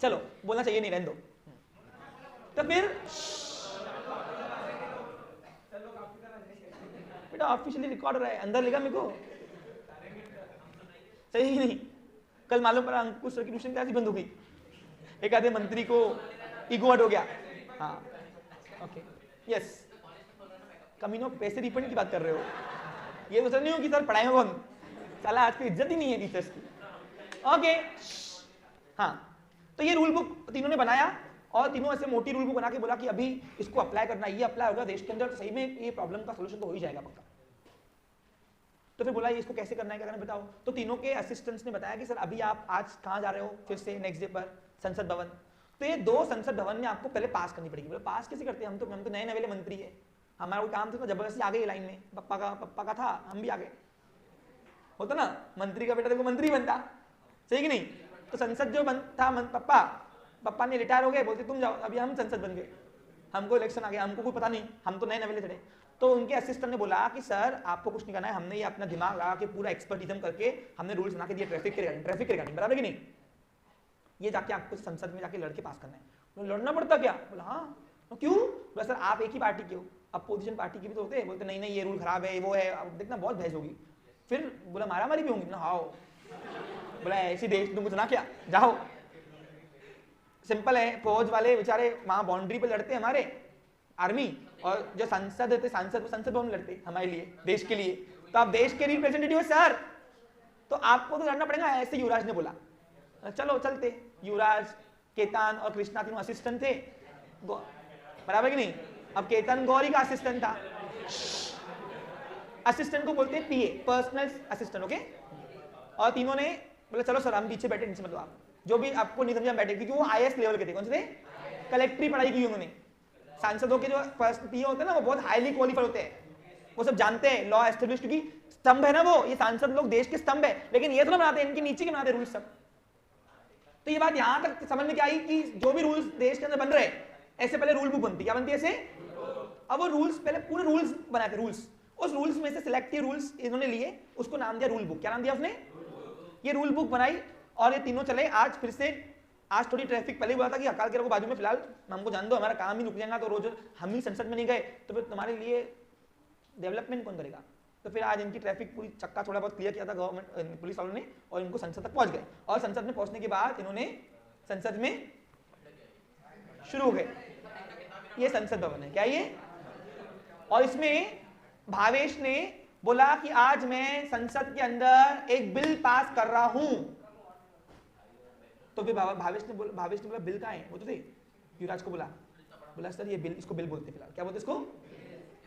चलो बोलना चाहिए नहीं, रहने दो। तो फिर बेटा ऑफिशियली रिकॉर्ड हो रहा है, अंदर लिखा मेरे को सही नहीं। कल मालूम पड़ा अंकुश सर की ट्यूशन क्लास ही बंद हो गई, एक आधे मंत्री को ईगो हट हो गया। हाँ ओके, यस, कमीनों पैसे रिफंड की बात कर रहे हो, ये तो सर नहीं हो कि सर पढ़ाए हो, साला आज की इज्जत ही नहीं है टीचर्स की। ओके हाँ, तो ये रूल बुक तीनों ने बनाया और तीनों ऐसे मोटी रूल बुक बना के बोला कि अभी इसको अप्लाई करना, ये अप्लाई होगा देश के अंदर तो सही में ये प्रॉब्लम का सोल्यूशन तो हो ही जाएगा पक्का। तो फिर बोला ये इसको कैसे करना है, क्या करना बताओ। तो तीनों के असिस्टेंट्स ने बताया कि सर अभी आप आज कहाँ जा रहे हो, फिर से नेक्स्ट डे पर संसद भवन। तो ये 2 संसद भवन में आपको पहले पास करनी पड़ेगी। बोले पास कैसे करते हैं, हम तो नए नवेले मंत्री है, हमारा कोई काम था तो जबरदस्ती आ गए लाइन में, पप्पा का था हम भी आ गए, होता ना मंत्री का बेटा देखो मंत्री बनता, सही कि नहीं? तो संसद जो था पप्पा ने रिटायर हो गए, बोलते तुम जाओ, अभी हम संसद बन गए, हमको इलेक्शन आ गया, हमको कोई पता नहीं, हम तो नए नवेले थे। तो उनके असिस्टेंट ने बोला कि सर आपको कुछ नहीं करना है, हमने ये अपना दिमाग लगा के पूरा एक्सपर्टिज्म करके हमने रूल्स बना के दिए ट्रैफिक के रिगार्डिंग, बराबर कि नहीं? ये जाके आपको संसद में जाके लड़के पास करना है। लड़ना पड़ता क्या? बोला हाँ। तो क्यों? बोला सर आप एक ही पार्टी के हो, अपोजिशन पार्टी के भी तो होते हैं। बोलते नहीं ये रूल खराब है, वो है, अब देखना बहुत बहस होगी। फिर बोला मारामारी भी होंगी ना, हाँ। बोला ऐसी देश तुम कुछ ना क्या, जाओ, सिंपल है। फौज वाले बेचारे वहां बाउंड्री पे लड़ते हमारे आर्मी, और जो संसद थे संसद भवन लड़ते हमारे लिए, देश के लिए। तो आप देश के रिप्रेजेंटेटिव है सर, तो आपको तो लड़ना पड़ेगा। ऐसे युवराज ने बोला चलो चलते। युवराज, केतान और कृष्णा तीनों असिस्टेंट थे, बराबर कि नहीं? अब केतन गौरी का असिस्टेंट था, असिस्टेंट को बोलते हैं पीए, पर्सनल असिस्टेंट, ओके? और तीनों ने बोला चलो सर हम पीछे बैठे, नीचे मतलब आप जो भी आपको नहीं समझा बैठे, क्योंकि वो आईएएस लेवल के थे। कौन से थे? कलेक्ट्री पढ़ाई की उन्होंने। सांसदों के जो फर्स्ट पीए होते हैं ना, वो बहुत हाईली क्वालिफाइड होते हैं, वो सब जानते हैं लॉ एस्टेब्लिश, क्योंकि स्तंभ है ना वो, ये सांसद लोग देश के स्तंभ है, लेकिन ये तो ना बनाते, इनके नीचे के बनाते रूल्स सब। तो ये बात यहां तक समझ में क्या आई कि जो भी रूल्स देश के अंदर बन रहे ऐसे पहले रूल बुक बनती, क्या बनती है ऐसे। अब वो रूल्स पहले पूरे रूल्स बनाते, रूल्स, उस रूल्स में से सिलेक्टिव रूल्स इन्होंने लिए, उसको नाम दिया रूल बुक। क्या नाम दिया उसने, ये रूल बुक बनाई। और ये तीनों चले। आज फिर से, आज थोड़ी ट्रैफिक, पहले बोला था कि अकाल के को बाजू में, फिलहाल हमको जान दो, हमारा काम ही रुक जाएगा, तो रोज हम ही संसद में नहीं गए तो फिर तुम्हारे लिए डेवलपमेंट कौन करेगा। तो फिर आज इनकी ट्रैफिक पूरी चक्का थोड़ा बहुत क्लियर किया था गवर्नमेंट पुलिस वालों ने, और इनको संसद तक पहुंच गए। और संसद में पहुंचने के बाद इन्होंने संसद में शुरू हो गए। ये संसद भवन है, क्या ये। और इसमें भावेश ने बोला कि आज मैं संसद के अंदर एक बिल पास कर रहा हूं। तो फिर भावेश ने बोला बिल कहाँ है, वो तो थे, युवराज को बोला सर ये बिल, इसको बिल बोलते हैं फिलहाल, क्या बोलते इसको,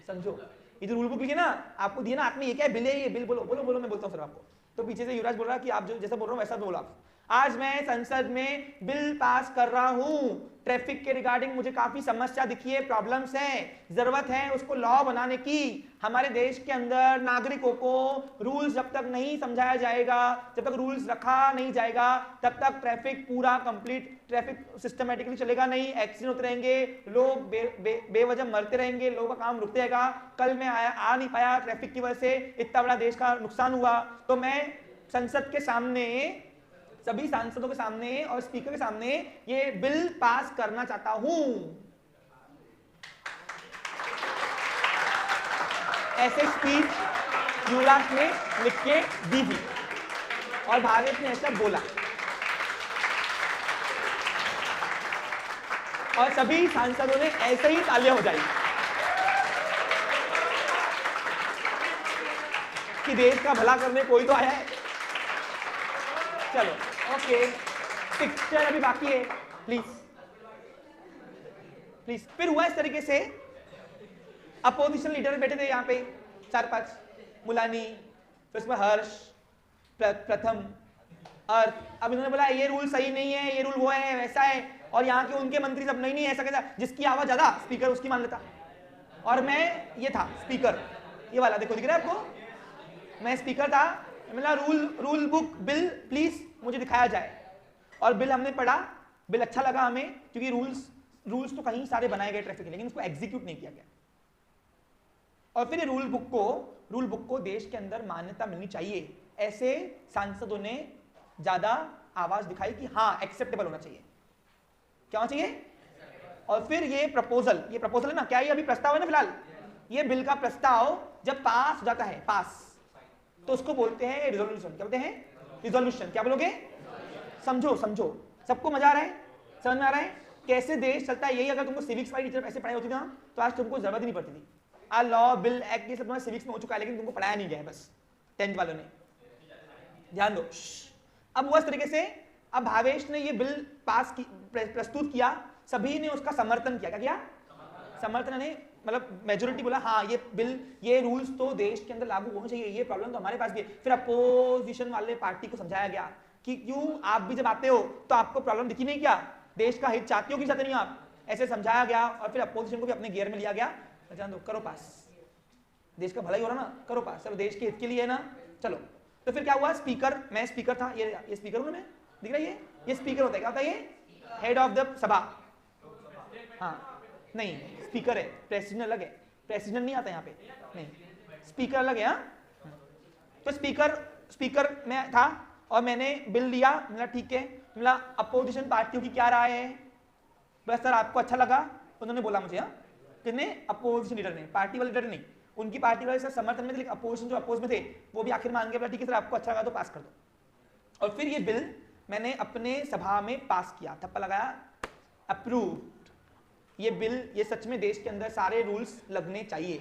समझो। ये जो रूल बुक लिखी ना आपको दिया ना, आपने ये क्या है, बिल है, ये बिल बोलो बोलो बोलो, मैं बोलता हूँ सर आपको। तो पीछे से युवराज बोल रहा कि आप जो जैसा बोल रहा हूँ वैसा बोलो आप। आज मैं संसद में बिल पास कर रहा हूं, ट्रैफिक के रिगार्डिंग मुझे काफी समस्या दिखी है, प्रॉब्लम्स हैं, जरूरत है उसको लॉ बनाने की। हमारे देश के अंदर नागरिकों को रूल्स जब तक नहीं समझाया जाएगा, जब तक रूल्स रखा नहीं जाएगा, तब तक ट्रैफिक पूरा कंप्लीट ट्रैफिक सिस्टमेटिकली चलेगा नहीं, एक्सीडेंट होते रहेंगे, लोग बेवजह मरते रहेंगे, लोगों का काम रुकते रहेगा। कल मैं आ नहीं पाया ट्रैफिक की वजह से, इतना बड़ा देश का नुकसान हुआ। तो मैं संसद के सामने, सभी सांसदों के सामने और स्पीकर के सामने ये बिल पास करना चाहता हूं। ऐसे स्पीच युवराज ने लिख के दी थी और भावेश ने ऐसा बोला, और सभी सांसदों ने ऐसे ही तालियां बजाई कि देश का भला करने कोई तो आया है। चलो ओके, पिक्चर अभी बाकी है, प्लीज प्लीज। फिर हुआ इस तरीके से, अपोजिशन लीडर बैठे थे यहाँ पे 4-5, मुलानी, फिर उसमें हर्ष, प्रथम, अर्थ। अब इन्होंने बोला ये रूल सही नहीं है, ये रूल वो है वैसा है, और यहाँ के उनके मंत्री सब नहीं ऐसा कैसा, जिसकी आवाज ज्यादा स्पीकर उसकी मान लेता। और मैं ये था स्पीकर, ये वाला देखो दिख रहा है आपको, मैं स्पीकर था। मैंने रूल बुक बिल प्लीज मुझे दिखाया जाए, और बिल हमने पढ़ा, बिल अच्छा लगा हमें, क्योंकि रूल्स तो कहीं सारे बनाए गए ट्रैफिक के, लेकिन उसको एग्जीक्यूट नहीं किया गया। और फिर रूल बुक को देश के अंदर मान्यता मिलनी चाहिए, ऐसे सांसदों ने ज्यादा आवाज दिखाई कि हाँ एक्सेप्टेबल होना चाहिए। क्या होना चाहिए। और फिर ये प्रपोजल है ना, क्या ये अभी प्रस्ताव है ना फिलहाल, ये बिल का प्रस्ताव जब पास हो जाता है, पास, तो उसको बोलते हैं रिजोल्यूशन। क्या बोलते हैं, रिजोल्यूशन। क्या बोलोगे, समझो। सबको मजा आ रहा है, समझ में आ रहा है कैसे देश चलता है। यही अगर तुमको सिविक्स वाली टीचर ऐसे पढ़ाई होती ना, तो आज तुमको जरूरत ही नहीं पड़ती थी। आ लॉ बिल एक्ट ये सब तुम्हारे सिविक्स में हो चुका है, लेकिन तुमको पढ़ाया नहीं गया है, बस 10th वालों ने। ध्यान दो। अब हुआ इस तरीके से, अब भावेश ने ये बिल प्रस्तुत किया, सभी ने उसका समर्थन किया। क्या किया, समर्थन ने, मतलब मेजोरिटी बोला हाँ ये बिल, ये रूल्स तो देश के अंदर लागू होने चाहिए, ये प्रॉब्लम तो हमारे पास भी है। फिर अपोजिशन वाले पार्टी को समझाया गया कि क्यों आप भी जब आते हो तो आपको प्रॉब्लम दिखी नहीं, क्या देश का हित चाहते हो कि चाहते नहीं आप, ऐसे समझाया गया। और फिर अपोजिशन को भी अपने गियर में लिया गया, जान दो, करो पास, देश का भला ही हो रहा ना, करो पास, चलो देश के हित के लिए है ना, चलो। तो फिर क्या हुआ, स्पीकर, मैं स्पीकर था, ये स्पीकर हूं मैं, दिख रहा है ये स्पीकर होता है। क्या होता है ये, हेड ऑफ द सभा। हाँ नहीं, स्पीकर है, प्रेसिडेंट अलग है, प्रेसिडेंट नहीं आता यहाँ पे, नहीं, स्पीकर अलग है। हाँ, तो स्पीकर में था और मैंने बिल लिया, मतलब ठीक है, मतलब अपोजिशन पार्टियों की क्या राय है, बस सर आपको अच्छा लगा, उन्होंने बोला मुझे। हाँ, किसने, अपोजिशन लीडर ने, पार्टी वाले लीडर नहीं, उनकी पार्टी वाले सर समर्थन में थे, लेकिन अपोजिशन जो अपोज में थे वो भी आखिर मान गए, ठीक है सर आपको अच्छा लगा तो पास कर दो। और फिर ये बिल मैंने अपने सभा में पास किया, थप्पा लगाया, अप्रूव्ड। ये बिल, ये सच में देश के अंदर सारे रूल्स लगने चाहिए।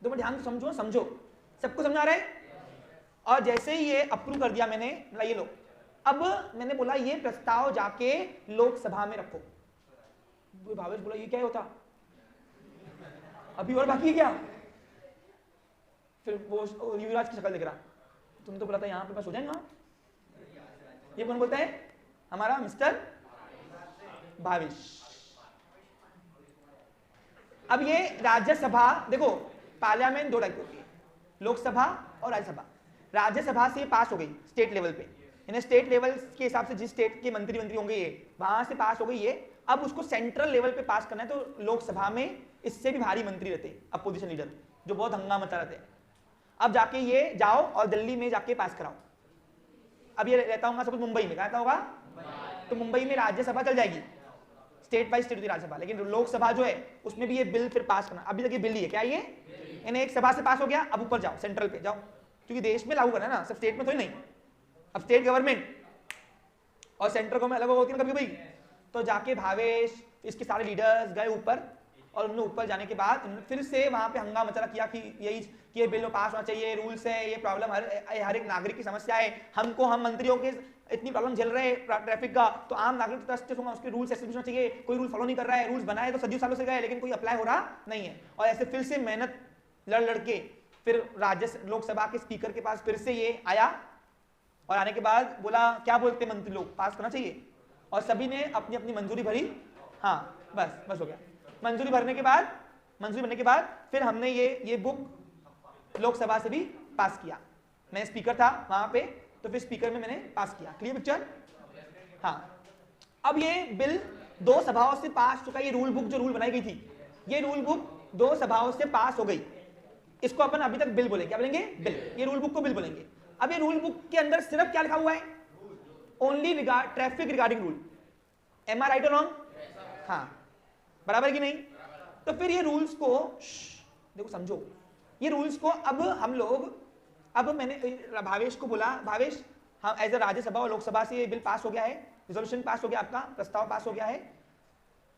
तो मैं ध्यान से समझो, सबको समझ आ रहा है। और जैसे ही ये अप्रूव कर दिया मैंने, ये लो, अब मैंने बोला ये प्रस्ताव जाके लोकसभा में रखो। भावेश बोला ये क्या होता, अभी और बाकी है क्या। फिर वो युवराज की शक्ल दिख रहा, तुम तो बोला था यहाँ पे बस हो जाएगा। ये कौन बोलता है, हमारा मिस्टर भावेश। अब ये राज्यसभा, देखो पार्लियामेंट दो टाइप की होती है, लोकसभा और राज्यसभा। राज्यसभा से पास हो गई स्टेट लेवल पे, यानी स्टेट लेवल के हिसाब से जिस स्टेट के मंत्री होंगे ये, वहां से पास हो गई ये। अब उसको सेंट्रल लेवल पे पास करना है, तो लोकसभा में इससे भी भारी मंत्री रहते, अपोजिशन लीडर, जो बहुत हंगामा मचा रहते हैं। अब जाके ये जाओ और दिल्ली में जाके पास कराओ। अब ये रहता होगा सपोज मुंबई में, कहता होगा तो मुंबई में राज्यसभा चल जाएगी, स्टेट बाय स्टेट होती राज्यसभा, लेकिन लोकसभा जो है उसमें भी ये बिल फिर पास करना। अभी तक ये बिल ही है, क्या ये यानी एक सभा से पास हो गया, अब ऊपर जाओ सेंट्रल पे जाओ, क्योंकि देश में लागू करना है ना, सब स्टेट में थोड़ी नहीं। अब स्टेट गवर्नमेंट और सेंट्रल गवर्नमेंट अलग होती है कभी कभी, तो जाके भावेश इसके सारे लीडर्स गए ऊपर, और उन्होंने ऊपर जाने के बाद उन्होंने फिर से वहां पे हंगामा मचा किया कि यही कि ये बिल पास होना चाहिए, रूल्स है, ये प्रॉब्लम हर एक नागरिक की समस्या है, हम मंत्रियों के इतनी प्रॉब्लम झेल रहे हैं ट्रैफिक का, तो आम नागरिक उसके रूल्स ऐसे होना चाहिए, कोई रूल फॉलो नहीं कर रहा है, रूल्स बनाए तो सदियों सालों से गए लेकिन कोई अप्लाई हो रहा नहीं है। और ऐसे फिर से मेहनत लड़ के फिर लोकसभा के स्पीकर के पास फिर से ये आया, और आने के बाद बोला क्या बोलते मंत्री लोग, पास करना चाहिए, और सभी ने अपनी अपनी मंजूरी भरी। हाँ बस हो गया। मंजूरी भरने के बाद फिर हमने ये बुक लोकसभा से भी पास किया। मैं स्पीकर था वहां पे, तो फिर स्पीकर में मैंने पास किया। Clear picture? हाँ, अब ये बिल 2 सभाओं से पास चुका। ये रूल बुक जो रूल बनाई गई थी, ये रूल बुक 2 सभाओं से पास हो गई। इसको अपन अभी तक बिल बोलेंगे, क्या बोलेंगे? बिल। ये रूल बुक को बिल बोलेंगे। अब ये रूल बुक के अंदर सिर्फ क्या लिखा हुआ है? Only traffic regarding rule. Am I right और रॉन्ग? हाँ, बराबर की नहीं? तो फिर ये रूल्स को देखो, समझो, ये रूल्स को अब मैंने भावेश को बोला, भावेश हम एज ए राज्यसभा और लोकसभा से ये बिल पास हो गया है, रिजोल्यूशन पास हो गया, आपका प्रस्ताव पास हो गया है,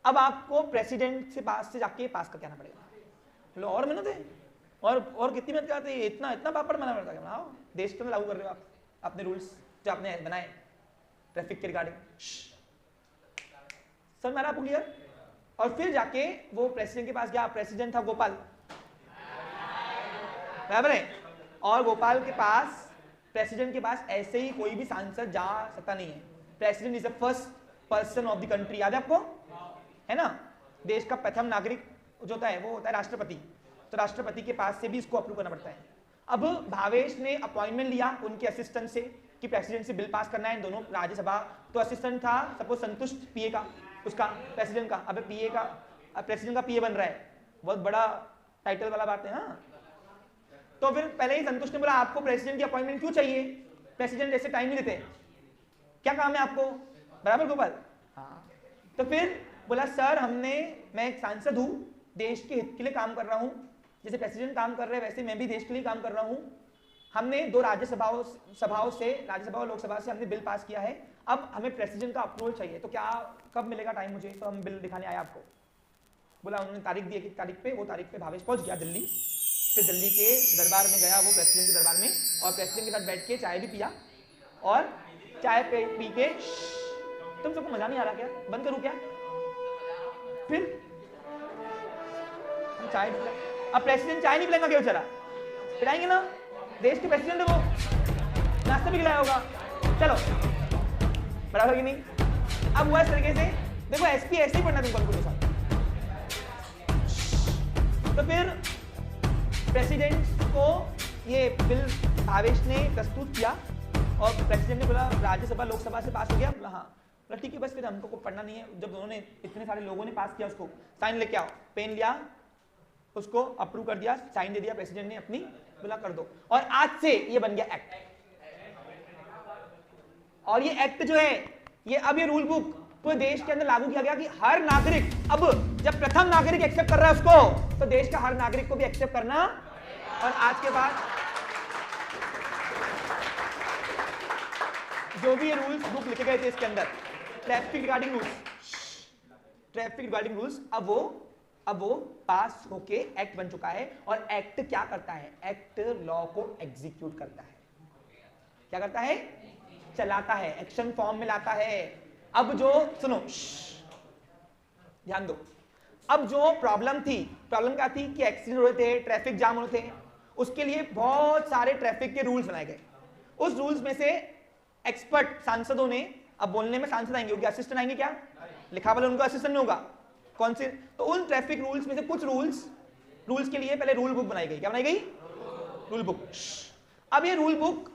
अब आपको प्रेसिडेंट से पास से जाके पास करके आना पड़ेगा। लो, और मेहनत है, और कितनी मेहनत करते हैं, इतना पापड़ बना पड़ता है। हाँ, देश के अंदर लागू कर रहे हो आप अपने रूल्स जो आपने बनाए ट्रैफिक के रिगार्डिंग। समझ में आ रहा आपको? क्लियर? और फिर जाके वो प्रेसिडेंट के पास गया, प्रेसिडेंट था गोपाल, बराबर है? और गोपाल के पास, प्रेसिडेंट के पास ऐसे ही कोई भी सांसद जा सकता नहीं है। President is the first person of the country, याद है आपको? है ना? देश का प्रथम नागरिक जो होता है वो होता है राष्ट्रपति, तो राष्ट्रपति के पास से भी इसको अप्रूव करना पड़ता है। अब भावेश ने अपॉइंटमेंट लिया उनके असिस्टेंट से कि प्रेसिडेंट से बिल पास करना है, दोनों राज्यसभा। तो असिस्टेंट था सपोज संतुष्ट, पीए का, उसका प्रेसिडेंट का। अब पीए का, प्रेसिडेंट का पीए बन रहा है, बहुत बड़ा टाइटल वाला बात है। हाँ, तो फिर पहले ही संतुष्ट ने बोला आपको प्रेसिडेंट की अपॉइंटमेंट क्यों चाहिए, प्रेसिडेंट ऐसे टाइम नहीं देते, क्या काम है आपको, बराबर गोपाल? हाँ, तो फिर बोला सर मैं एक सांसद हूं, देश के हित के लिए काम कर रहा हूं, जैसे प्रेसिडेंट काम कर रहे हैं वैसे मैं भी देश के लिए काम कर रहा हूं। हमने 2 सभाओं से, राज्यसभा और लोकसभा से हमने बिल पास किया है, अब हमें प्रेसिडेंट का अप्रूवल चाहिए, तो क्या कब मिलेगा टाइम मुझे? तो हम बिल दिखाने आए आपको। बोला, उन्होंने तारीख दी कि तारीख पे, वो तारीख पे भावेश पहुंच गया दिल्ली। फिर दिल्ली के दरबार में गया वो, प्रेसिडेंट के दरबार में, और प्रेसिडेंट के साथ बैठ के चाय भी पिया, और चाय पी के, तुम सबको मजा नहीं आ रहा क्या? बंद करूं क्या? फिर हम चाय, अब प्रेसिडेंट चाय नहीं पिलाएगा क्या बेचारा? पिलाएंगे ना, देश के प्रेसिडेंट को नाश्ता भी खिलाया होगा। चलो, बराबर की नहीं? अब हुआ इस तरीके से, देखो एसपी ऐसे ही पढ़ना तुमको के साथ। तो फिर प्रेसिडेंट को ये बिल भावेश ने प्रस्तुत किया, और प्रेसिडेंट ने बोला राज्यसभा लोकसभा से पास हो गया। बोला हाँ, बोला ठीक है, बस फिर हमको कुछ पढ़ना नहीं है। जब दोनों ने, इतने सारे लोगों ने पास किया, उसको साइन लेके आओ, पेन लिया, उसको अप्रूव कर दिया, साइन दे दिया प्रेसिडेंट ने अपनी, बोला कर दो, और आज से ये बन गया एक्ट। और ये एक्ट जो है, ये अब ये रूल बुक पूरे देश के अंदर लागू किया गया कि हर नागरिक, अब जब प्रथम नागरिक एक्सेप्ट कर रहा है उसको, तो देश का हर नागरिक को भी एक्सेप्ट करना। और आज के बाद जो भी ये रूल्स बुक लिखे गए थे इसके अंदर, ट्रैफिक रिगार्डिंग रूल्स, अब वो पास होके एक्ट बन चुका है। और एक्ट क्या करता है? एक्ट लॉ को एग्जीक्यूट करता है। क्या करता है? चलाता है, एक्शन फॉर्म में लाता है। अब जो, सुनो, ध्यान दो, अब जो प्रॉब्लम क्या थी कि एक्सीडेंट हो रहे थे, ट्रैफिक जाम हो रहे थे, उसके लिए बहुत सारे ट्रैफिक के रूल्स बनाए गए। उस रूल्स में से एक्सपर्ट सांसदों ने, अब बोलने में सांसद आएंगे, उनके असिस्टेंट आएंगे, क्या लिखा वाला उनका असिस्टेंट नहीं होगा, कौन से? तो उन ट्रैफिक रूल्स में से कुछ रूल्स के लिए पहले रूल बुक बनाई गई। क्या बनाई गई? Rule book. अब ये रूल बुक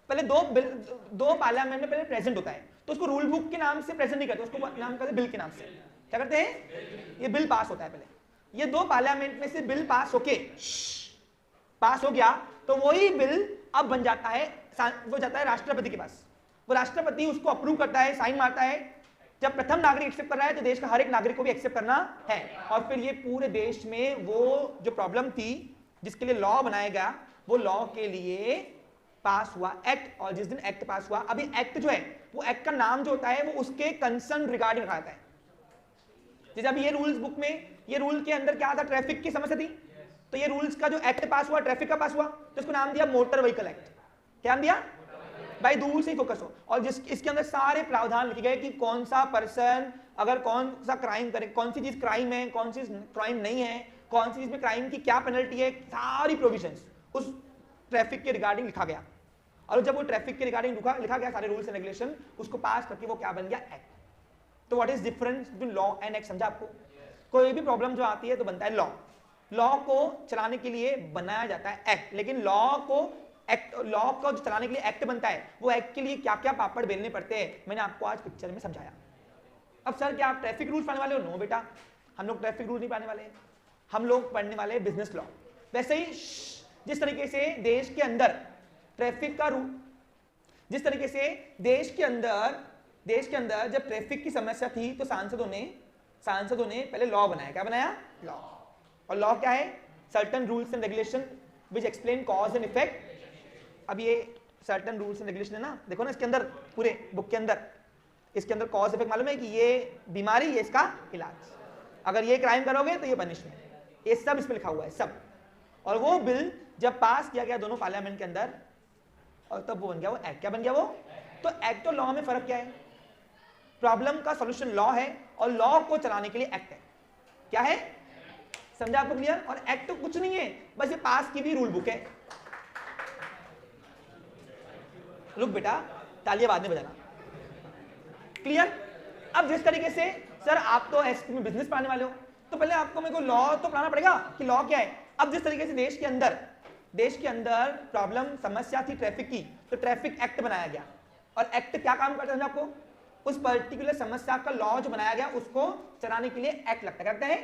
पहले दो पार्लियामेंट में पहले प्रेजेंट होता है, तो उसको रूल बुक के नाम से प्रेजेंट नहीं करते, उसको नाम करते बिल के नाम से। क्या करते हैं? ये बिल पास होता है पहले, ये दो पार्लियामेंट में से बिल पास होके पास हो गया तो वही बिल अब बन जाता है, वो जाता है राष्ट्रपति के पास, वो राष्ट्रपति उसको अप्रूव करता है, साइन मारता है। जब प्रथम नागरिक एक्सेप्ट कर रहा है तो देश का हर एक नागरिक को भी एक्सेप्ट करना है, और फिर ये पूरे देश में वो जो प्रॉब्लम थी जिसके लिए लॉ बनाया गया, वो लॉ के लिए पास हुआ एक्ट। और जिस दिन एक्ट पास हुआ, अभी एक्ट जो है वो एक्ट का नाम जो होता है वो उसके कंसर्न रिगार्डिंग रखा जाता है। जैसे अभी ये रूल्स बुक में, ये रूल के अंदर क्या था? ट्रैफिक की समस्या थी, तो ये रूल्स का जो एक्ट पास हुआ, ट्रैफिक का पास हुआ, तो इसको नाम दिया मोटर व्हीकल एक्ट। क्या नाम दिया भाई? दूर से ही फोकस हो। और इसके अंदर सारे प्रावधान लिखे गए कि कौन सा पर्सन अगर कौन सा क्राइम करे, कौन सी चीज क्राइम है, कौन सी क्राइम नहीं है, कौन सी चीज में क्राइम की क्या पेनल्टी है, सारी प्रोविजंस उस ट्रैफिक के रिगार्डिंग लिखा गया। और जब वो ट्रैफिक के रिगार्डिंग लिखा गया सारे रूल्स एंड रेगुलेशन, उसको पास करके वो क्या बन गया? एक्ट। तो what is difference between law and act? समझा आपको? कोई भी प्रॉब्लम जो आती है तो बनता है लॉ, लॉ को चलाने के लिए बनाया जाता है एक्ट, लेकिन लॉ को चलाने के लिए एक्ट बनता है, वो एक्ट के लिए क्या क्या पापड़ बेलने पड़ते हैं मैंने आपको आज पिक्चर में समझाया। अब सर क्या आप ट्रैफिक रूल्स पढ़ने वाले हो? नो बेटा, हम लोग ट्रैफिक रूल नहीं पढ़ने वाले, हम लोग पढ़ने वाले बिजनेस लॉ। वैसे ही जिस तरीके से देश के अंदर ट्रैफिक का रूल, जिस तरीके से देश के अंदर जब ट्रैफिक की समस्या थी तो सांसदों ने पहले लॉ बनाया। क्या बनाया? लॉ। और लॉ क्या है? Certain rules and regulation which explain cause and effect. अब ये सर्टेन रूल्स एंड रेगुलेशन है ना, देखो ना इसके अंदर, पूरे बुक के अंदर इसके अंदर कॉज इफेक्ट मालूम है कि ये बीमारी, ये इसका इलाज, अगर ये क्राइम करोगे तो ये पनिशमेंट, ये सब इसमें लिखा हुआ है सब। और वो बिल जब पास किया गया दोनों पार्लियामेंट के अंदर, और तब वो बन गया वो एक्ट। क्या बन गया वो? तो एक्ट और लॉ में फर्क क्या है? प्रॉब्लम का सॉल्यूशन लॉ है और लॉ को चलाने के लिए एक्ट है। क्या है? समझा आपको? क्लियर? और एक्ट तो कुछ नहीं है, बस ये पास की भी रूल बुक है। रुक बेटा, तालियां बाद में बजाना। क्लियर? अब जिस तरीके से सर आप तो एसपी में बिजनेस पढ़ाने वाले हो, तो पहले आपको मेरे को लॉ तो पढ़ाना पड़ेगा कि लॉ क्या है। अब जिस तरीके से देश के अंदर प्रॉब्लम समस्या थी ट्रैफिक की, तो ट्रैफिक एक्ट बनाया गया। और एक्ट क्या काम करता है आपको? उस पर्टिकुलर समस्या का लॉ जो बनाया गया उसको चलाने के लिए एक्ट लगता है,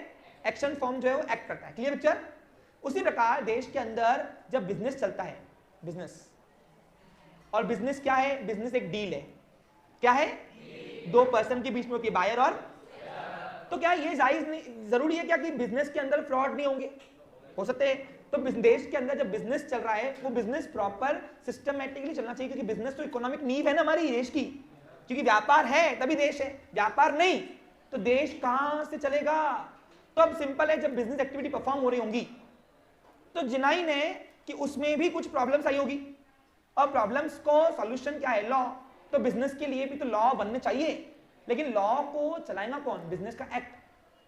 एक्शन फॉर्म जो है वो एक्ट करता है। Clear picture? उसी प्रकार देश के अंदर जब बिजनेस चलता है, बिजनेस, और बिजनेस क्या है? बिजनेस एक डील है। क्या है? दो पर्सन के बीच में होती है, बायर और, तो क्या ये जायज नहीं, जरूरी है क्या कि बिजनेस के अंदर फ्रॉड नहीं होंगे? हो सकते हैं। तो देश के अंदर जब बिजनेस चल रहा है वो बिजनेस प्रॉपर सिस्टमैटिकली चलना चाहिए, क्योंकि बिजनेस तो इकोनॉमिक नींव है ना हमारी देश की, क्योंकि व्यापार है तभी देश है, व्यापार नहीं तो देश कहां से चलेगा? तो अब सिंपल है, जब बिजनेस एक्टिविटी परफॉर्म हो रही होंगी तो जिनाइन है कि उसमें भी कुछ प्रॉब्लम्स आई होगी, और प्रॉब्लम्स को सॉल्यूशन क्या है? लॉ। तो बिजनेस के लिए भी तो लॉ बनने चाहिए, लेकिन लॉ को चलाएगा कौन? बिजनेस का एक्ट।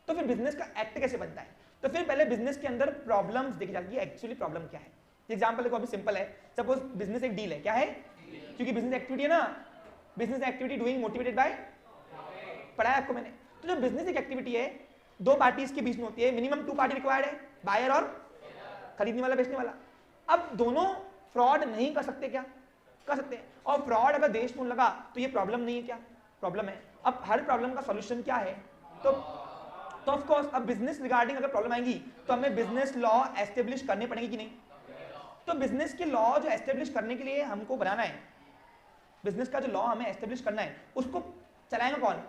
तो फिर बिजनेस का एक्ट कैसे बनता है? तो फिर पहले बिजनेस के अंदर प्रॉब्लम्स देखी जाती है, एक्चुअली प्रॉब्लम क्या है। एग्जांपल देखो, अभी सिंपल है, सपोज बिजनेस एक डील है। क्या है? क्योंकि बिजनेस एक्टिविटी है ना, business activity doing motivated by, पढ़ा है आपको मैंने। तो जो बिजनेस एक एक्टिविटी है दो पार्टीज के बीच में होती है, मिनिमम 2 पार्टी रिक्वायर्ड है, बायर और खरीदने वाला बेचने वाला। अब दोनों फ्रॉड नहीं कर सकते क्या? कर सकते हैं। और फ्रॉड अगर देश में लगा तो ये प्रॉब्लम नहीं है क्या? प्रॉब्लम है। अब हर प्रॉब्लम का सॉल्यूशन क्या है? तो ऑफ कोर्स अब बिजनेस रिगार्डिंग अगर प्रॉब्लम आएगी तो हमें बिजनेस लॉ एस्टेब्लिश करने पड़ेंगे कि नहीं? तो बिजनेस के लॉ जो एस्टेब्लिश करने के लिए हमको बनाना है, बिजनेस का जो लॉ हमें एस्टेब्लिश करना है उसको चलाएगा कौन?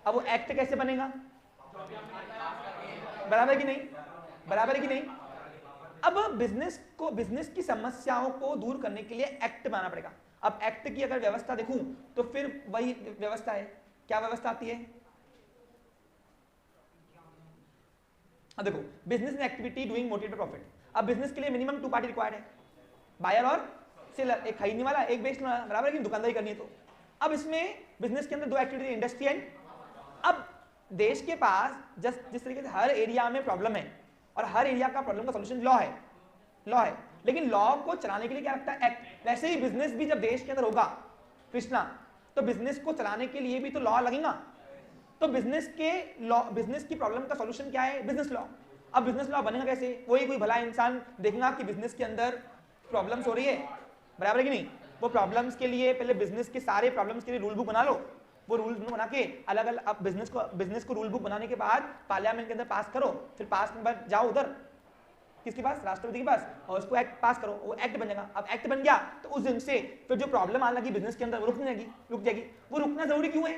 अब वो एक्ट कैसे बनेगा? बराबर कि नहीं? बराबर है कि नहीं? अब बिजनेस की समस्याओं को दूर करने के लिए एक्ट बनाना पड़ेगा। अब एक्ट की अगर व्यवस्था देखूं तो फिर वही व्यवस्था है। क्या व्यवस्था आती है? अब देखो, business activity doing motivated profit. अब बिजनेस के लिए मिनिमम 2 पार्टी रिक्वायर्ड है, बायर और सेलर, एक खरीदने वाला एक बेचने वाला, बराबर है कि दुकानदारी करनी है। तो अब इसमें बिजनेस के अंदर 2 एक्टिविटी, इंडस्ट्री एंड। अब देश के पास जिस तरीके से हर एरिया में प्रॉब्लम है और हर एरिया का प्रॉब्लम का सॉल्यूशन लॉ है, लेकिन लॉ को चलाने के लिए क्या लगता है? एक्ट। वैसे ही बिजनेस भी जब देश के अंदर होगा कृष्णा, तो बिजनेस को चलाने के लिए भी तो लॉ लगेगा। तो बिजनेस की प्रॉब्लम का सॉल्यूशन क्या है? Business law. अब बिजनेस लॉ बनेगा कैसे? कोई भला इंसान देखेगा कि बिजनेस के अंदर प्रॉब्लम्स हो रही है, बराबर है कि नहीं? वो प्रॉब्लम्स के लिए पहले बिजनेस के सारे प्रॉब्लम्स के लिए रूल बुक बना लो, वो रूल बना के अलग अलग अब बिजनेस को रूल बुक बनाने के बाद पार्लियामेंट के अंदर पास करो, फिर पास के बाद जाओ उधर किसके पास, राष्ट्रपति के पास, और उसको एक्ट पास करो, वो एक्ट बन जाएगा। अब एक्ट बन गया तो उस दिन से फिर जो प्रॉब्लम आने लगी बिजनेस के अंदर वो रुक जाएगी। वो रुकना जरूरी क्यों है?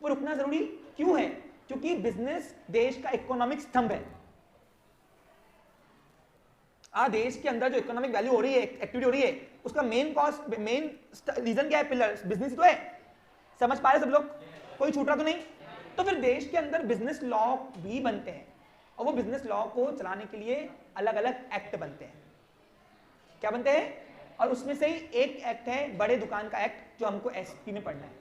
वो रुकना जरूरी क्यों है? क्योंकि बिजनेस देश का इकोनॉमिक स्तंभ है। देश के अंदर जो इकोनॉमिक वैल्यू हो रही है, एक्टिविटी हो रही है, उसका मेन रीजन क्या है? पिलर बिजनेस तो है। समझ पा रहे सब लोग? कोई छूट रहा तो नहीं? तो फिर देश के अंदर बिजनेस लॉ भी बनते हैं, और वो बिजनेस लॉ को चलाने के लिए अलग अलग एक्ट बनते हैं। क्या बनते हैं? और उसमें से ही एक एक्ट है बड़े दुकान का एक्ट, जो हमको एसपी में पढ़ना है।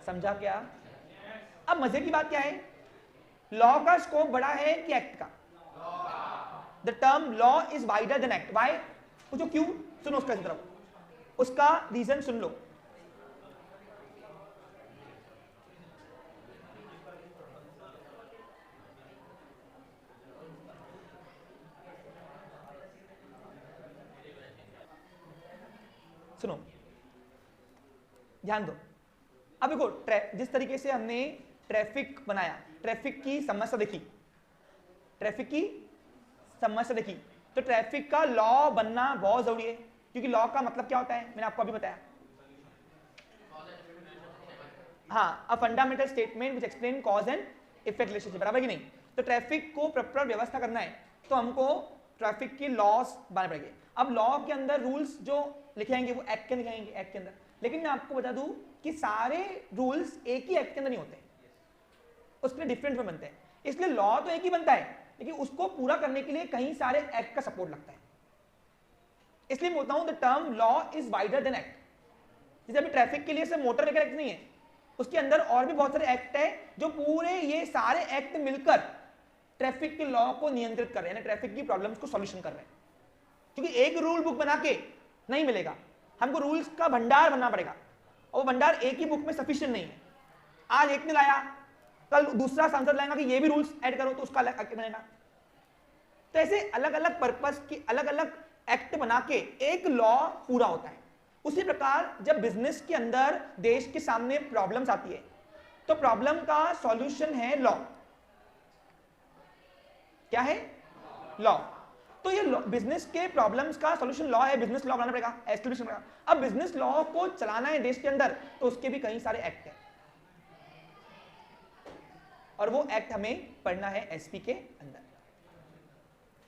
समझा क्या? अब मजे की बात क्या है? लॉ का स्कोप बड़ा है कि एक्ट का? The term law is wider than act. Why? पूछो क्यों? सुनो उसका तरफ, उसका रीजन सुन लो। सुनो, ध्यान दो। अब देखो, जिस तरीके से हमने ट्रैफिक बनाया, ट्रैफिक की समस्या देखी, तो ट्रैफिक का लॉ बनना बहुत जरूरी है, क्योंकि लॉ का मतलब क्या होता है मैंने आपको अभी बताया। हाँ, a fundamental statement which explain cause and effect relationship, बराबर कि नहीं? तो ट्रैफिक को प्रॉपर व्यवस्था करना है तो हमको ट्रैफिक की लॉस बनाने पड़ेंगे। अब लॉ के अंदर रूल्स जो लिखे जाएंगे वो एक्ट के लिखेंगे, एक्ट के अंदर। लेकिन मैं आपको बता दूं कि सारे रूल्स एक ही एक्ट के अंदर नहीं होते, उसके लिए डिफरेंट में बनते हैं। इसलिए लॉ तो एक ही बनता है, लेकिन उसको पूरा करने के लिए कई सारे एक्ट का सपोर्ट लगता है। इसलिए बोलता हूं the term law is wider than act. जैसे अभी ट्रैफिक के लिए सिर्फ मोटर व्हीकल एक्ट नहीं है, उसके अंदर और भी बहुत सारे एक्ट है जो पूरे ये सारे एक्ट मिलकर ट्रैफिक के लॉ को नियंत्रित कर रहे हैं, ट्रैफिक की प्रॉब्लम्स को सॉल्यूशन कर रहे हैं। क्योंकि एक रूल बुक बना के नहीं मिलेगा, हमको रूल्स का भंडार बनना पड़ेगा, और वो भंडार एक ही बुक में सफिशिएंट नहीं है। आज एक ने लाया, कल दूसरा सांसद लाएगा कि ये भी रूल्स ऐड करो, तो उसका अलग एक्ट बनेगा। तो ऐसे अलग अलग पर्पस की अलग अलग एक्ट बना के एक लॉ पूरा होता है। उसी प्रकार जब बिजनेस के अंदर देश के सामने प्रॉब्लम्स आती है, तो प्रॉब्लम का सॉल्यूशन है लॉ। क्या है? लॉ। तो ये बिजनेस के प्रॉब्लम्स का सॉल्यूशन लॉ है, बिजनेस लॉ बनाना पड़ेगा, एस्टेब्लिश करना पड़ेगा। अब बिजनेस लॉ को चलाना है देश के अंदर, तो उसके भी कई सारे एक्ट हैं, और वो एक्ट हमें पढ़ना है एसपी के अंदर।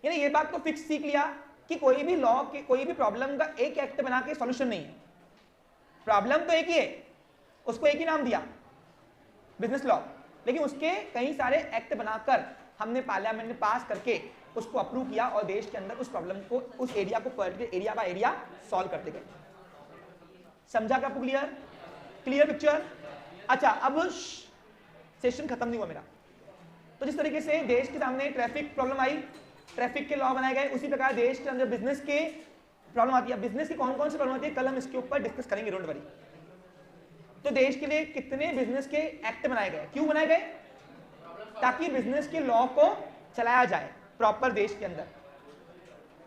यानी ये बात तो फिक्स सीख लिया कि कोई भी लॉ के कोई भी प्रॉब्लम का एक एक्ट बना के सॉल्यूशन नहीं है। प्रॉब्लम तो एक ही है, उसको एक ही नाम दिया, बिजनेस लॉ, लेकिन उसके कई सारे एक्ट बनाकर हमने पार्लियामेंट में पास करके उसको अप्रूव किया, और देश के अंदर उस प्रॉब्लम को, उस एरिया को एरिया बाय एरिया सॉल्व करते गए। समझा क्या आपको? Clear picture? अच्छा, अब सेशन खत्म नहीं हुआ मेरा। तो जिस तरीके से देश के सामने ट्रैफिक प्रॉब्लम आई, ट्रैफिक के लॉ बनाए गए, उसी प्रकार देश के अंदर बिजनेस के प्रॉब्लम आती है। बिजनेस की कौन कौन सी प्रॉब्लम आती है, कल हम इसके ऊपर डिस्कस करेंगे, डोंट वरी। तो देश के लिए कितने बिजनेस के एक्ट बनाए गए, क्यों बनाए गए? ताकि बिजनेस के लॉ को चलाया जाए प्रॉपर देश के अंदर।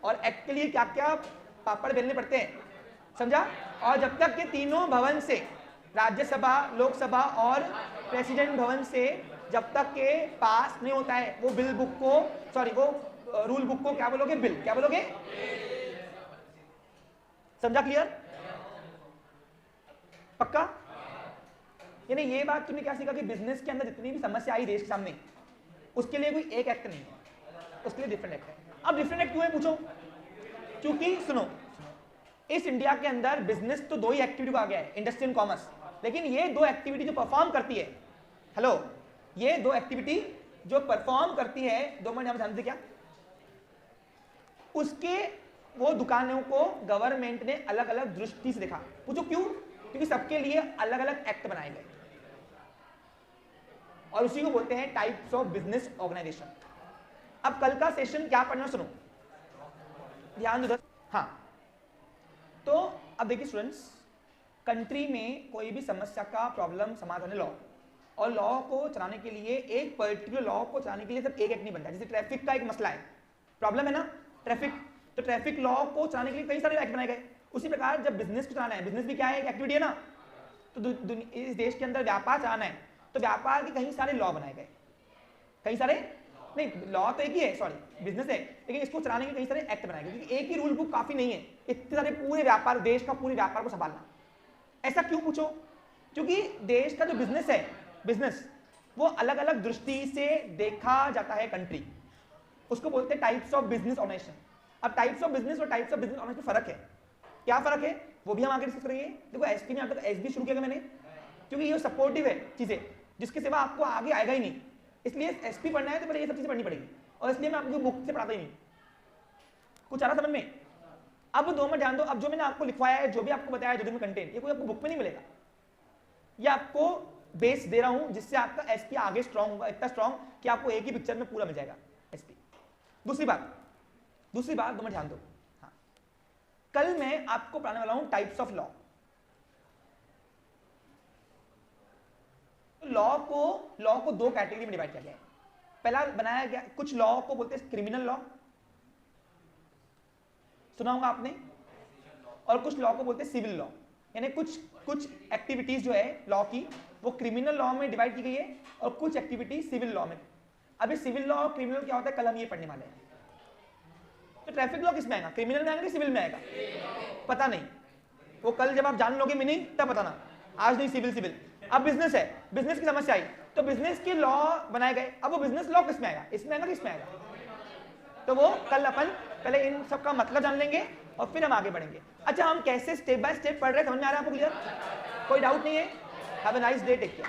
और एक्ट के लिए क्या क्या पापड़ बेलने पड़ते हैं, समझा? और जब तक के तीनों भवन से, राज्यसभा, लोकसभा और प्रेसिडेंट भवन से जब तक के पास नहीं होता है, वो बिल बुक को, सॉरी, वो रूल बुक को क्या बोलोगे? बिल। क्या बोलोगे? समझा? क्लियर? पक्का? यानी ये बात तुमने क्या सीखा कि बिजनेस के अंदर जितनी भी समस्या आई देश के सामने, उसके लिए कोई एक एक्ट नहीं है, उसके लिए डिफरेंट एक्ट है। अब डिफरेंट एक्ट क्यों है पूछो? क्योंकि सुनो, इस इंडिया के अंदर बिजनेस तो दो ही एक्टिविटी को आ गया है, इंडस्ट्री एंड कॉमर्स, लेकिन ये दो एक्टिविटी जो परफॉर्म करती है, हेलो, ये दो एक्टिविटी जो परफॉर्म करती है, 2 मिनट हम जानते क्या, उसके वो दुकानों को गवर्नमेंट ने अलग अलग दृष्टि से देखा। पूछो क्यों? क्योंकि सबके लिए अलग अलग एक्ट बनाए गए, और उसी को बोलते हैं टाइप्स ऑफ बिजनेस ऑर्गेनाइजेशन। अब कल का सेशन क्या पढ़ना, सुनो, ध्यान दो। हाँ, तो अब देखिए स्टूडेंट्स, कंट्री में कोई भी समस्या का प्रॉब्लम समाधान है लॉ, और लॉ को चलाने के लिए एक पर्टिकुलर लॉ को चलाने के लिए सिर्फ एक एक्ट नहीं बनता। जैसे ट्रैफिक का एक मसला है, प्रॉब्लम है ना, ट्रैफिक, तो ट्रैफिक लॉ को चलाने के लिए कई सारे एक्ट बनाए गए। उसी प्रकार जब बिजनेस को चलाना है, बिजनेस भी क्या है, एक एक्टिविटी है ना, तो इस देश के अंदर व्यापार चलाना है तो व्यापार के कई सारे लॉ बनाए गए, कई सारे नहीं, लॉ तो एक ही है, सॉरी बिजनेस है, लेकिन इसको चलाने के कई सारे एक्ट बनाए गए, क्योंकि एक ही रूल बुक काफी नहीं है इतने सारे पूरे व्यापार, देश का पूरे व्यापार को संभालना। ऐसा क्यों पूछो, क्योंकि देश का जो बिजनेस है, बिजनेस वो अलग अलग दृष्टि से देखा जाता है कंट्री, उसको बोलते हैं टाइप्स ऑफ बिजनेस ऑर्गेनाइजेशन। अब टाइप्स ऑफ बिजनेस और टाइप्स ऑफ बिजनेस ऑर्गेनाइजेशन में फर्क है, क्या फर्क है वो भी हम आगे डिस्कस करेंगे। देखो एसपी में अब तक एसबी शुरू किया मैंने, क्योंकि ये सपोर्टिव है चीजें, जिसके सिवा आपको आगे आएगा ही नहीं, इसलिए एसपी पढ़ना है तो पहले ये सब चीजें पढ़नी पड़ेगी, और इसलिए मैं आपको बुक से पढ़ाता ही नहीं। कुछ आ रहा समझ में? अब 2 मिनट ध्यान दो, अब जो मैंने आपको लिखवाया है, जो भी आपको बताया जो दिन में कंटेंट, ये कोई आपको बुक में नहीं मिलेगा, ये आपको बेस दे रहा हूं जिससे आपका एसपी आगे स्ट्रांग होगा, इतना स्ट्रांग कि आपको एक ही पिक्चर में पूरा मिल जाएगा एसपी। दूसरी बात 2 मिनट ध्यान दो, हाँ, कल मैं आपको पढ़ाने वाला हूं टाइप्स ऑफ लॉ। लॉ को 2 कैटेगरी में डिवाइड किया गया है। पहला बनाया गया, कुछ लॉ को बोलते हैं क्रिमिनल लॉ, सुना होगा आपने, और कुछ लॉ को बोलते हैं सिविल लॉ, यानी कुछ एक्टिविटीज जो है लॉ की वो क्रिमिनल लॉ में डिवाइड की गई है और कुछ एक्टिविटी सिविल लॉ में। अभी सिविल लॉ और क्रिमिनल क्या होता है कल हम ये पढ़ने वाले हैं। तो ट्रैफिक लॉ किस में आएगा, क्रिमिनल में आएगा कि सिविल में आएगा, पता नहीं, वो कल जब आप जान लोगे मीनिंग तब बताना, आज नहीं सिविल। अब बिजनेस है, बिजनेस की समस्या आई तो बिजनेस के लॉ बनाए गए, अब वो बिजनेस लॉ किस में आएगा, इसमें आएगा किस में आएगा, तो वो कल अपन पहले इन सब का मतलब जान लेंगे और फिर हम आगे बढ़ेंगे। अच्छा, हम कैसे स्टेप बाय स्टेप पढ़ रहे हैं, समझ में आ रहा है आपको क्लियर? कोई डाउट नहीं है? Have a nice day, take care.